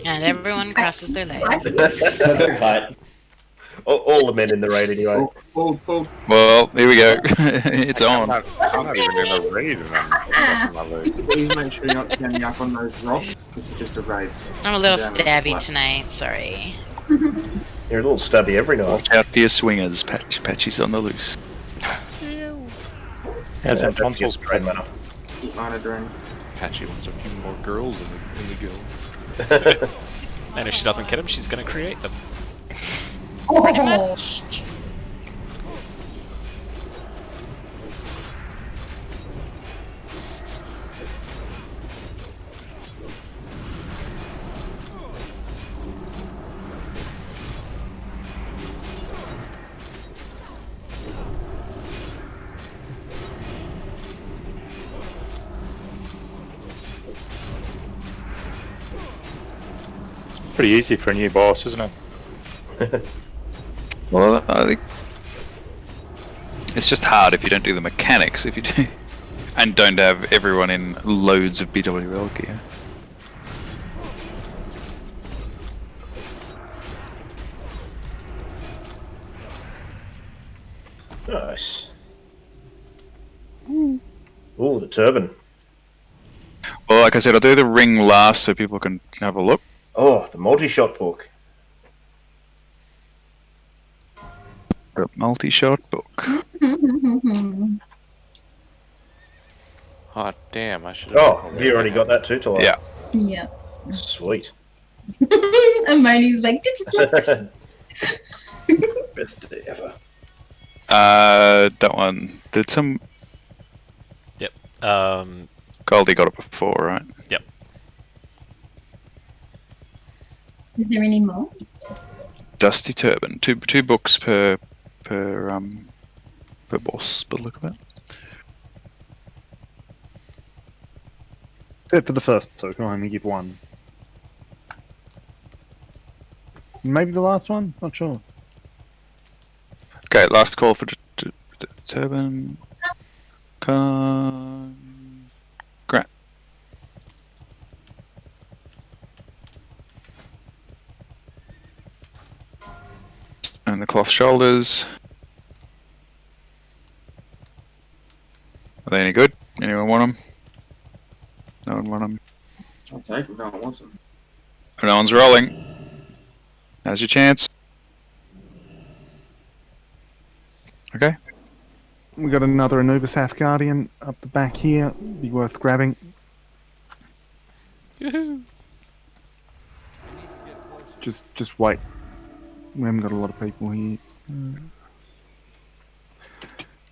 And everyone crosses their legs. Perfect height. All the men in the raid, anyway. Well, here we go. It's on. I'm not even in a raid, and I'm my leg. Please make sure you're not standing up on those rocks, because it's just a raid. I'm a little stabby tonight, sorry. You're a little stabby every night. Watch out for your swingers. Patchy's on the loose. How's that that's tonsils? trade manner. Keep monitoring. Patchy wants a few more girls in the guild. And if she doesn't get them, she's going to create them. Pretty much. Pretty easy for a new boss, isn't it? Well, I think it's just hard if you don't do the mechanics. If you do, and don't have everyone in loads of BWL gear. Nice. Ooh, the turban. Well, like I said, I'll do the ring last so people can have a look. Oh, the multi-shot book. The multi-shot book. Hot damn! I should have. Oh, have you already got that too, Talon? Yeah. Yeah. Sweet. And Moni's like, this is not Best day ever. That one. Did some Yep. Goldie got it before, right? Yep. Is there any more? Dusty Turban. Two books per boss, but look at that. Except for the first, so we can only give one. Maybe the last one? Not sure. Okay, last call for Turban. Grant. And the cloth shoulders. Are they any good? Anyone want them? No one want them. I'll take it, no one wants them. No one's rolling. Now's your chance. Okay. We got another Anubisath Guardian up the back here. Be worth grabbing. Just wait. We haven't got a lot of people here.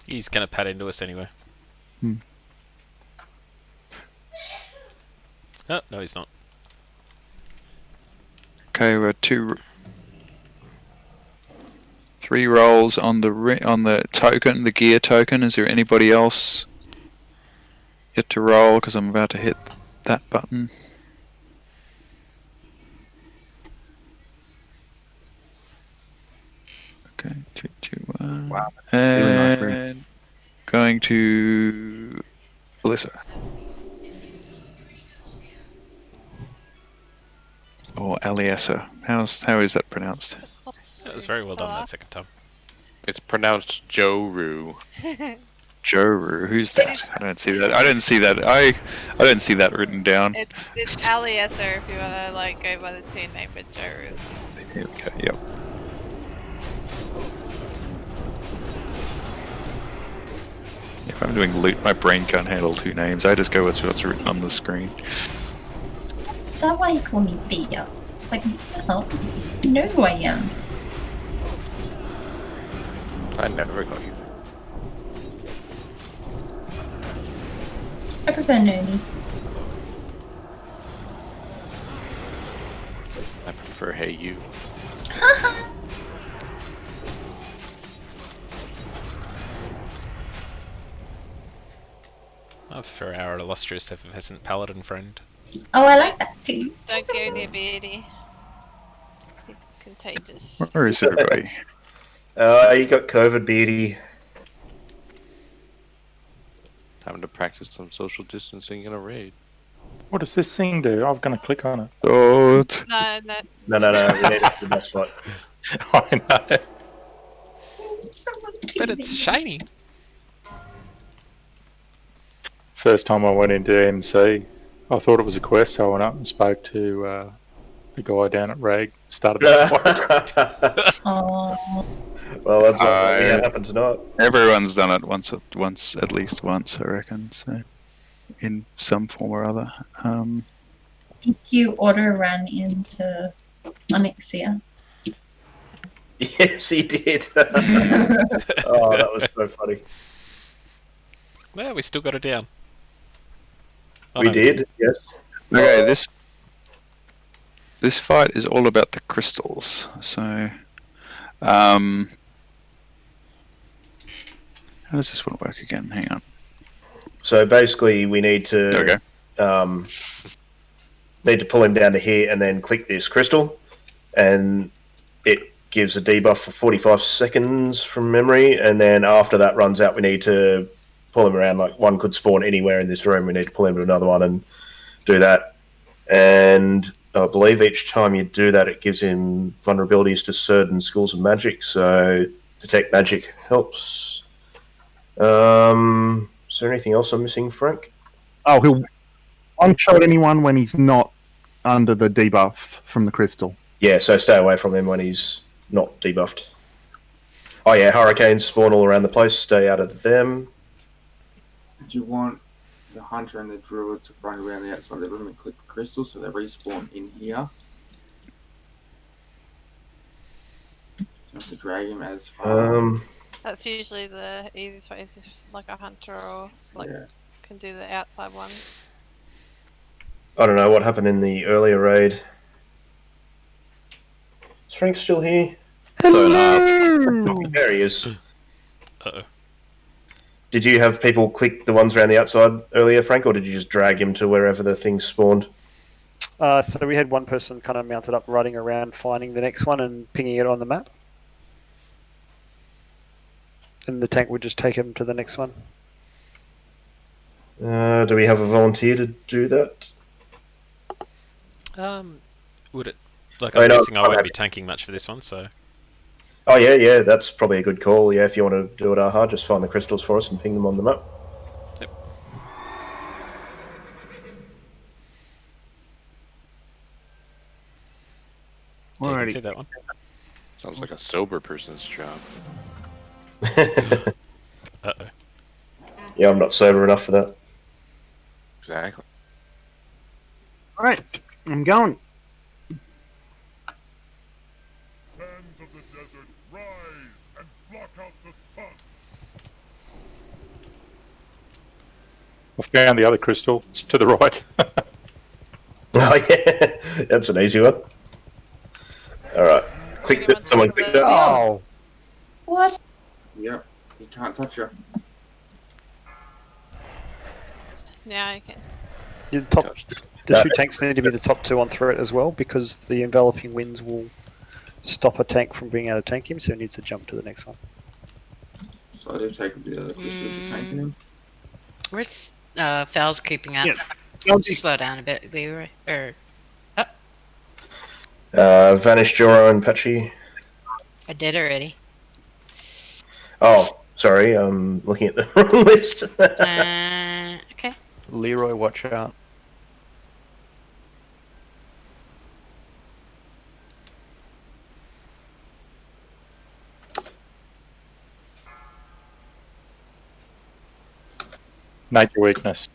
He's going to pat into us anyway. Oh, no, he's not. Okay, we're three rolls on the token, the gear token. Is there anybody else yet to roll? Because I'm about to hit that button. Okay, 3, 2, 1. Wow. And Really nice room. going to Alyssa. Or Aliessa. How is that pronounced? That was very well done that second time. It's pronounced Joru. Joru. Who's that? I don't see that. I didn't see that. I didn't see that written down. It's Aliezer if you wanna like go by the team name, but Joru's. Here we go. Yep. If I'm doing loot, my brain can't handle two names. I just go with what's written on the screen. Is that why you call me Thea? It's like, what the hell? You know who I am. I never got you. I prefer Noni. I prefer Hey You. I prefer our illustrious effervescent paladin friend. Oh, I like that too. Don't go near Beardy. He's contagious. Where is everybody? You got COVID, Beardy. Time to practice some social distancing in a raid. What does this thing do? I'm going to click on it. Don't. No. No. We need it for the boss fight. I know. But it's shiny. First time I went into MC, I thought it was a quest, so I went up and spoke to the guy down at Rag. Started the fight. Oh. Well, that's not what happened tonight. Everyone's done it once, at least once, I reckon. So, in some form or other. You auto ran into Onyxia. Yes, he did. Oh, that was so funny. Well, we still got it down. We did, yes. Okay, this fight is all about the crystals. So, how does this one work again? Hang on. So basically, we need to pull him down to here and then click this crystal, and it gives a debuff for 45 seconds from memory, and then after that runs out, we need to pull him around. Like, one could spawn anywhere in this room. We need to pull him to another one and do that. And I believe each time you do that, it gives him vulnerabilities to certain schools of magic. So detect magic helps. Is there anything else I'm missing, Frank? Oh, he'll one-shot anyone when he's not under the debuff from the crystal. Yeah, so stay away from him when he's not debuffed. Oh yeah, hurricanes spawn all around the place. Stay out of them. Do you want the hunter and the druid to run around the outside of the room and click the crystal so they respawn in here? So you have to drag him as far. That's usually the easiest way. Is just like a hunter or can do the outside ones. I don't know what happened in the earlier raid. Is Frank still here? Don't ask. There he is. Uh-oh. Did you have people click the ones around the outside earlier, Frank, or did you just drag him to wherever the thing spawned? So we had one person kind of mounted up, running around, finding the next one and pinging it on the map. And the tank would just take him to the next one. Do we have a volunteer to do that? Would it? Like, I'm guessing I won't be tanking much for this one, so. Oh yeah, that's probably a good call. Yeah, if you want to do it, Aha, just find the crystals for us and ping them on the map. Yep. So you can see that one. Sounds like a sober person's job. Uh-oh. Yeah, I'm not sober enough for that. Exactly. Alright, I'm going. Sands of the desert, rise and block out the sun. I found the other crystal. It's to the right. Oh yeah, that's an easy one. Alright, click that. Someone click that. Oh. What? Yep, you can't touch her. Now you can. The two tanks need to be the top two on threat as well, because the enveloping winds will stop a tank from being able to tank him, so he needs to jump to the next one. So they've taken the other crystals to tank him. Where's Val's creeping up? Slow down a bit, Leroy. Vanish, Joro, and Patchy. I did already. Oh, sorry, I'm looking at the wrong list. Okay. Leroy, watch out. Nature weakness.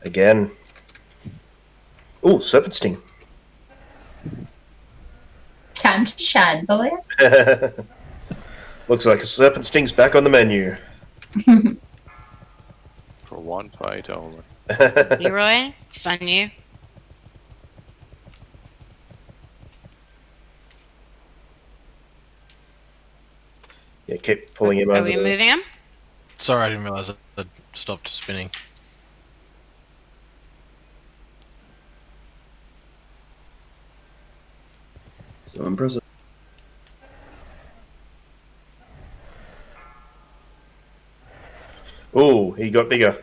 Again. Ooh, Serpent Sting. Time to shine, boys. Looks like a Serpent Sting's back on the menu. For one fight only. Leroy, it's on you. Yeah, keep pulling him Are over. we moving him? Sorry, I didn't realise it stopped spinning. So impressive. Oh, he got bigger.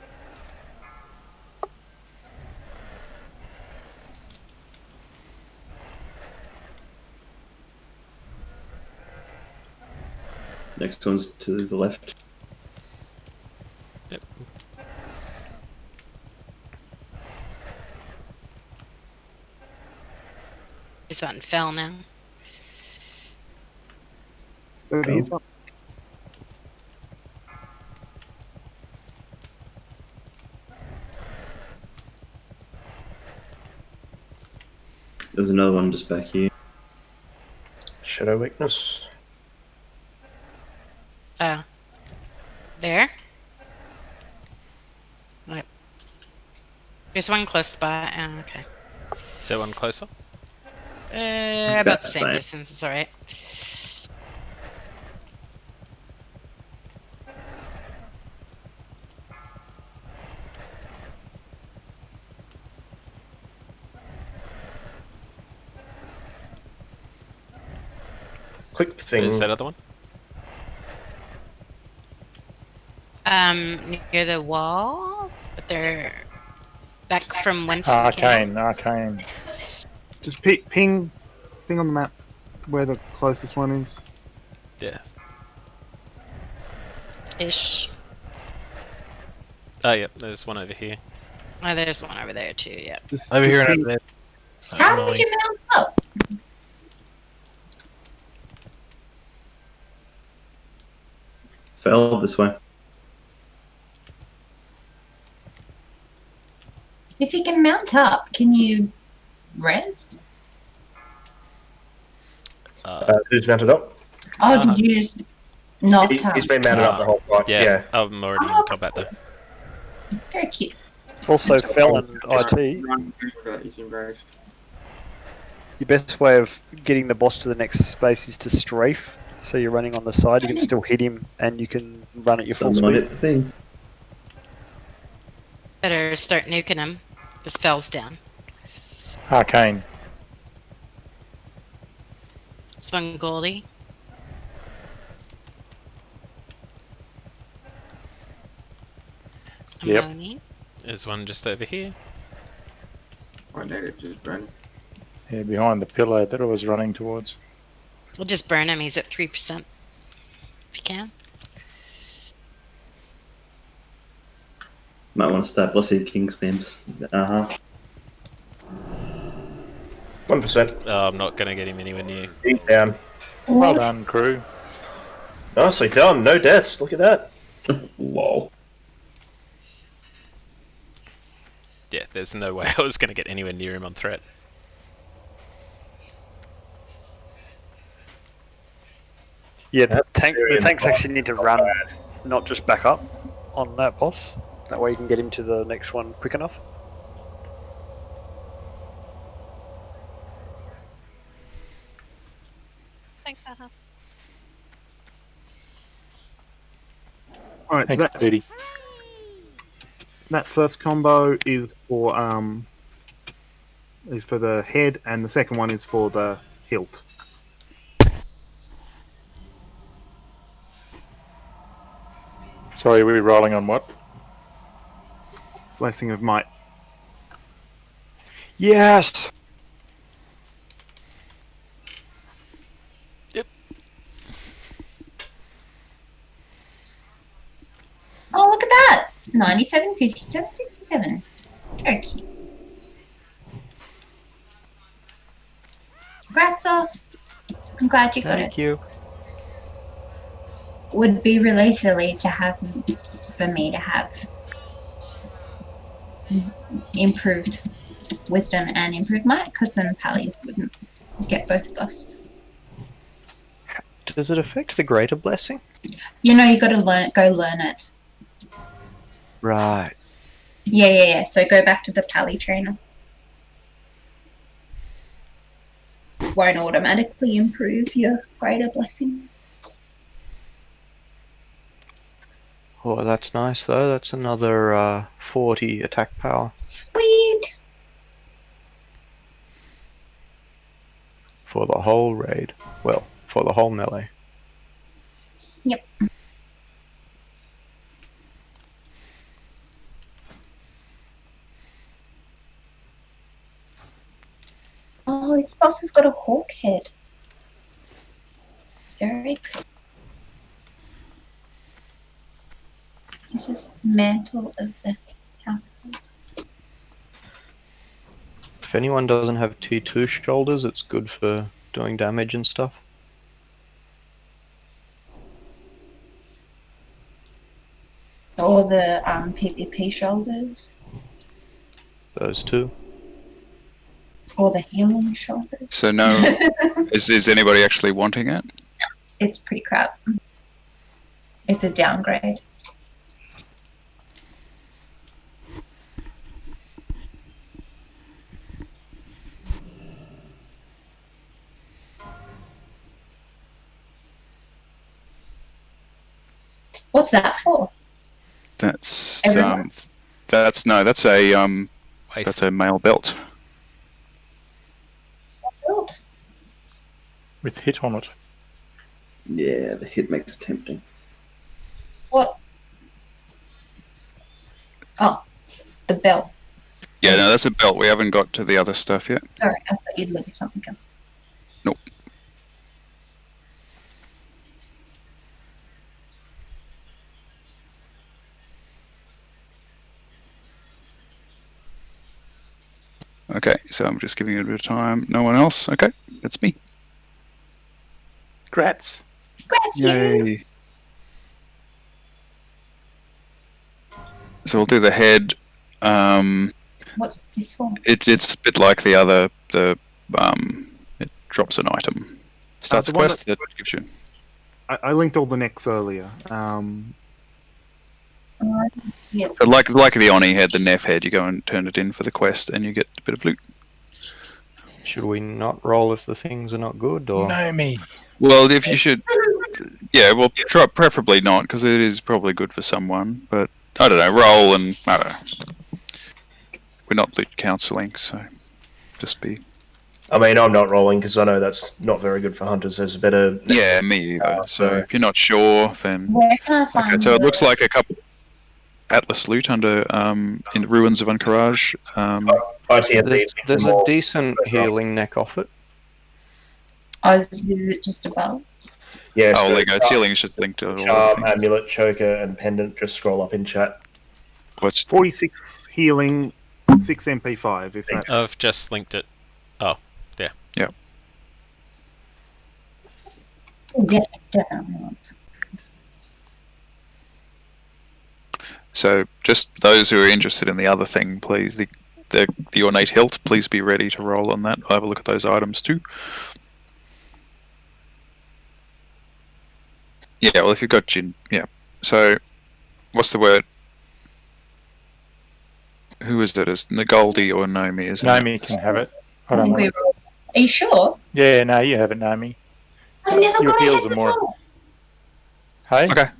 Next one's to the left. Yep. He's on fell now. Oh. There's another one just back here. Shadow weakness. Oh. There? Right. There's one close by. Oh, okay. Is there one closer? About the same distance, it's alright. Click thing. Where's that other one? Near the wall, but they're back from whence we came. Arcane. Just ping on the map where the closest one is. Yeah. Ish. Oh, yep, there's one over here. Oh, there's one over there too, yeah. Over here and over there. How did you mount up? Fell this way. If you can mount up, can you res? Who's mounted up? Oh, did you just not He's been mounted up the whole fight. Yeah, I'm already in combat though. Very cute. Also, Fel and IT, your best way of getting the boss to the next space is to strafe. So you're running on the side, you can still hit him and you can run at your full Someone speed. hit the thing. Better start nuking him. The spell's down. Arcane. It's on Goldie. Yep. Ammonia. There's one just over here. I need it just burn. Yeah, behind the pillar that I was running towards. We'll just burn him. He's at 3%. If you can. Might want to start blessed king spams. 1%. Oh, I'm not gonna get him anywhere near. He's down. Well done, crew. Nicely done. No deaths. Look at that. Lol. Yeah, there's no way I was gonna get anywhere near him on threat. Yeah, the tanks actually need to run, not just back up on that boss. That way you can get him to the next one quick enough. Thanks, Anna. Alright, so Thanks, Petey. that first combo is for the head, and the second one is for the hilt. Sorry, are we rolling on what? Blessing of Might. Yes! Oh, look at that! 97, 57, 67. Very cute. Congrats off. I'm glad you got it. Thank you. Would be really silly to have for me to have improved wisdom and improved might, because then Pallies wouldn't get both buffs. Does it affect the greater blessing? You know, you got to go learn it. Right. Yeah. So go back to the tally trainer. Won't automatically improve your greater blessing. Oh, that's nice though. That's another 40 attack power. Sweet. For the whole raid. Well, for the whole melee. Yep. Oh, this boss has got a hawk head. Very good. This is mantle of the household. If anyone doesn't have T2 shoulders, it's good for doing damage and stuff. Or the PvP shoulders. Those two. Or the healing shoulders. So no, is anybody actually wanting it? It's pretty crap. It's a downgrade. What's that for? That's Everyone? that's a male belt. Build. With hit on it. Yeah, the hit makes it tempting. What? Oh, the belt. Yeah, no, that's a belt. We haven't got to the other stuff yet. Sorry, I thought you'd look at something else. Nope. Okay, so I'm just giving it a bit of time. No one else? Okay, that's me. Grats. Grats, Yay. So we'll do the head. What's this for? It's a bit like the other. It drops an item. Starts a the one quest that gives you. I linked all the necks earlier. Yeah. So like the Oni head, the Neff head, you go and turn it in for the quest, and you get a bit of loot. Should we not roll if the things are not good, or? No me. Well, if you should, yeah, well, preferably not, because it is probably good for someone. But I don't know, roll and I don't know. We're not loot counselling, so just be. I mean, I'm not rolling because I know that's not very good for hunters. There's a better. Yeah, me either. So if you're not sure, then. Where can I find Okay, so it looks like a couple Atlas loot under in the ruins of Anchorage. There's a decent healing neck off it. Oh, is it just above? Yeah. Oh, so there you go. Healing is just linked to all charm, the things. amulet, choker, and pendant. Just scroll up in chat. What's 46 healing, 6 MP5. If that's I've just linked it. Oh, there. Yeah. Oh, yes, I definitely want. So just those who are interested in the other thing, please, the ornate hilt, please be ready to roll on that. I'll have a look at those items too. Yeah, well, if you've got Jin, yeah. So, what's the word? Who is it? Is it Goldie or Nomi? Isn't Naomi it? can have it. I don't know. Are you sure? Yeah, no, you have it, Naomi. I've never Your got a heals head are more. before. Hey? Okay. I've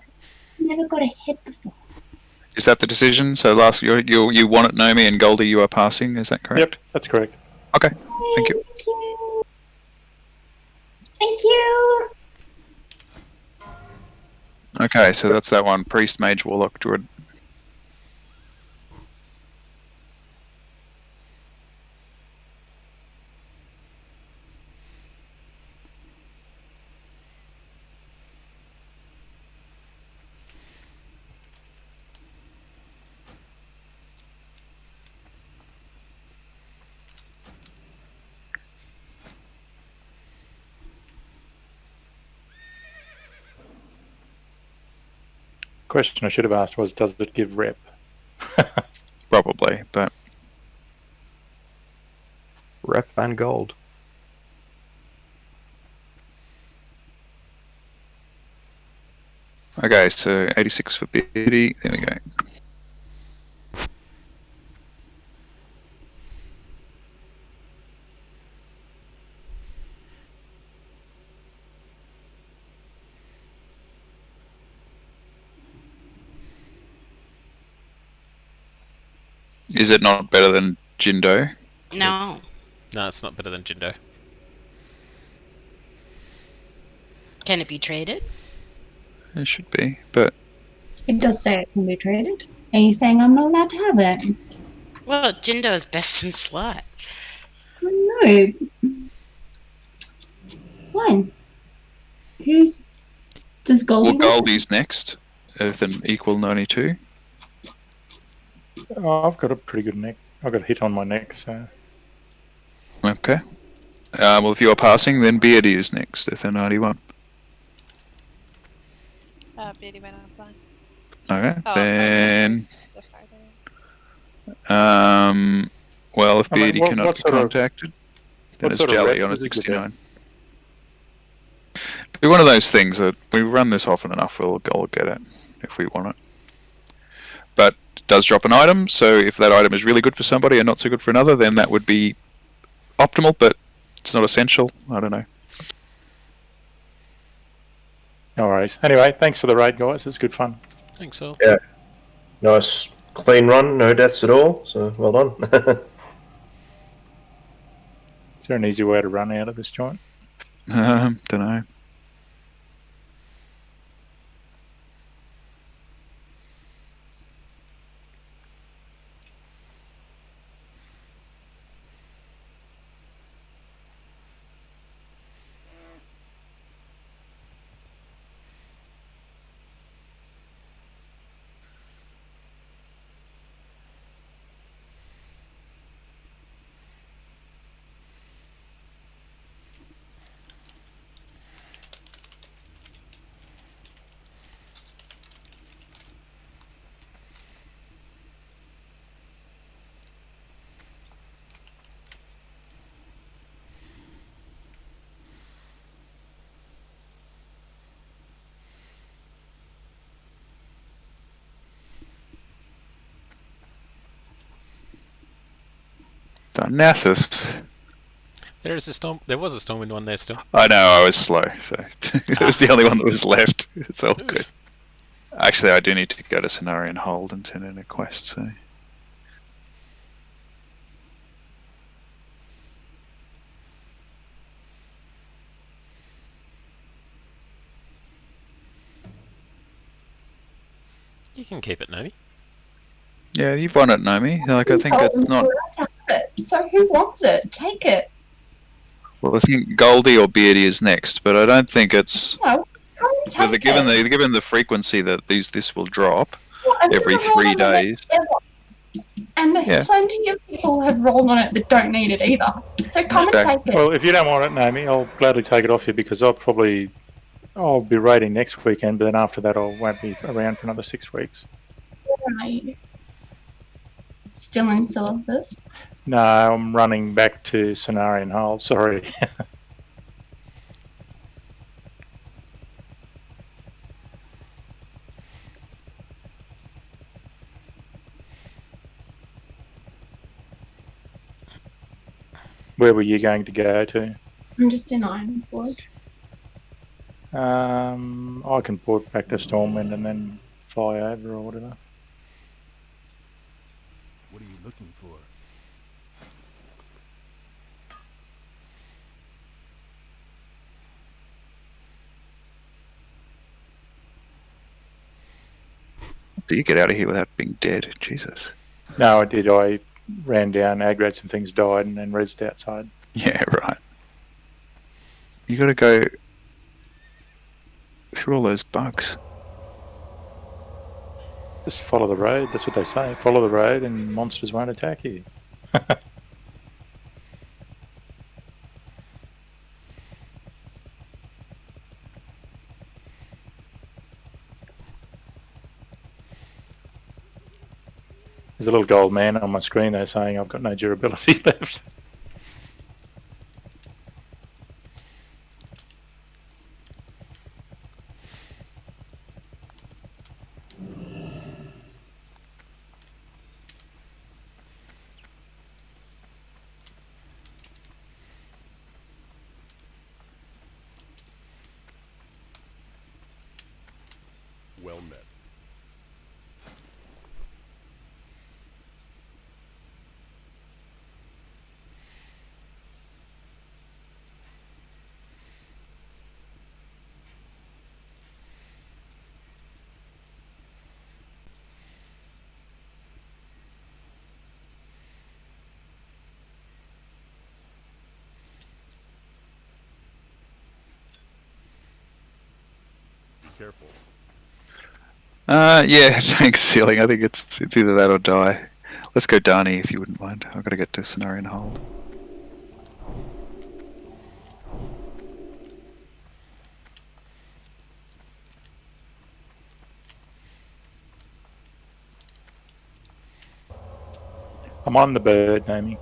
never got a head before. Is that the decision? So last you want it, Nomi, and Goldie, you are passing. Is that correct? Yep, that's correct. Okay. Thank you. Thank you. Thank you. Okay, so that's that one. Priest, Mage, Warlock, Druid. Question I should have asked was, does it give rep? Probably, but Rep and gold. okay. So 86 for Biddy. There we go. Is it not better than Jindo? No. No, it's not better than Jindo. Can it be traded? It should be, but It does say it can be traded. Are you saying I'm not allowed to have it? Well, Jindo is best in slot. No. Fine. Does Goldie well, want it? Goldie's next with an equal 92. Oh, I've got a pretty good neck. I've got a hit on my neck, so. Okay. Well, if you're passing, then Beardy is next with a 91. Beardy went offline. Okay, Oh, then. Well, if I mean, Beardy what cannot be sort of- contacted, then what it's sort of Jelly reps on a does it give you? 69. Be one of those things that we run this often enough, we'll get it if we want it. But it does drop an item, so if that item is really good for somebody and not so good for another, then that would be optimal, but it's not essential. I don't know. No worries. Anyway, thanks for the raid, guys. It's good fun. Thanks, all. Yeah. Nice, clean run, no deaths at all. So well done. Is there an easy way to run out of this joint? Don't know. Darnassus. There is a storm. There was a Stormwind one there still. I know, I was slow, so it was the only one that was left. It's all good. Actually, I do need to go to Scenario and hold and turn in a quest, so. You can keep it, Nomi. Yeah, you've won it, Nomi. Like, I think it's not. So who wants it? Take it. Well, I think Goldie or Beardy is next, but I don't think it's. No, take it. Given the frequency that this will drop Well, I've every never rolled 3 on it days. ever. And Yeah. plenty of people have rolled on it that don't need it either. So come and take it. Well, if you don't want it, Naomi, I'll gladly take it off you because I'll be raiding next weekend, but then after that I won't be around for another 6 weeks. Right. Still in syllabus. No, I'm running back to Scenario and Hull. Sorry. Where were you going to go to? I'm just in Ironforge. I can port back to Stormwind and then fly over or whatever. What are you looking for? Do you get out of here without being dead? Jesus. No, I did. I ran down, aggroed some things, died, and then rezzed outside. Yeah, right. You gotta go through all those bugs. Just follow the road. That's what they say. Follow the road and monsters won't attack you. There's a little gold man on my screen there saying I've got no durability left. Well met. careful. Yeah, thanks, Ceiling. I think it's either that or die. Let's go Dani if you wouldn't mind. I've got to get to Cenarian Hold. I'm on the bird, Naomi.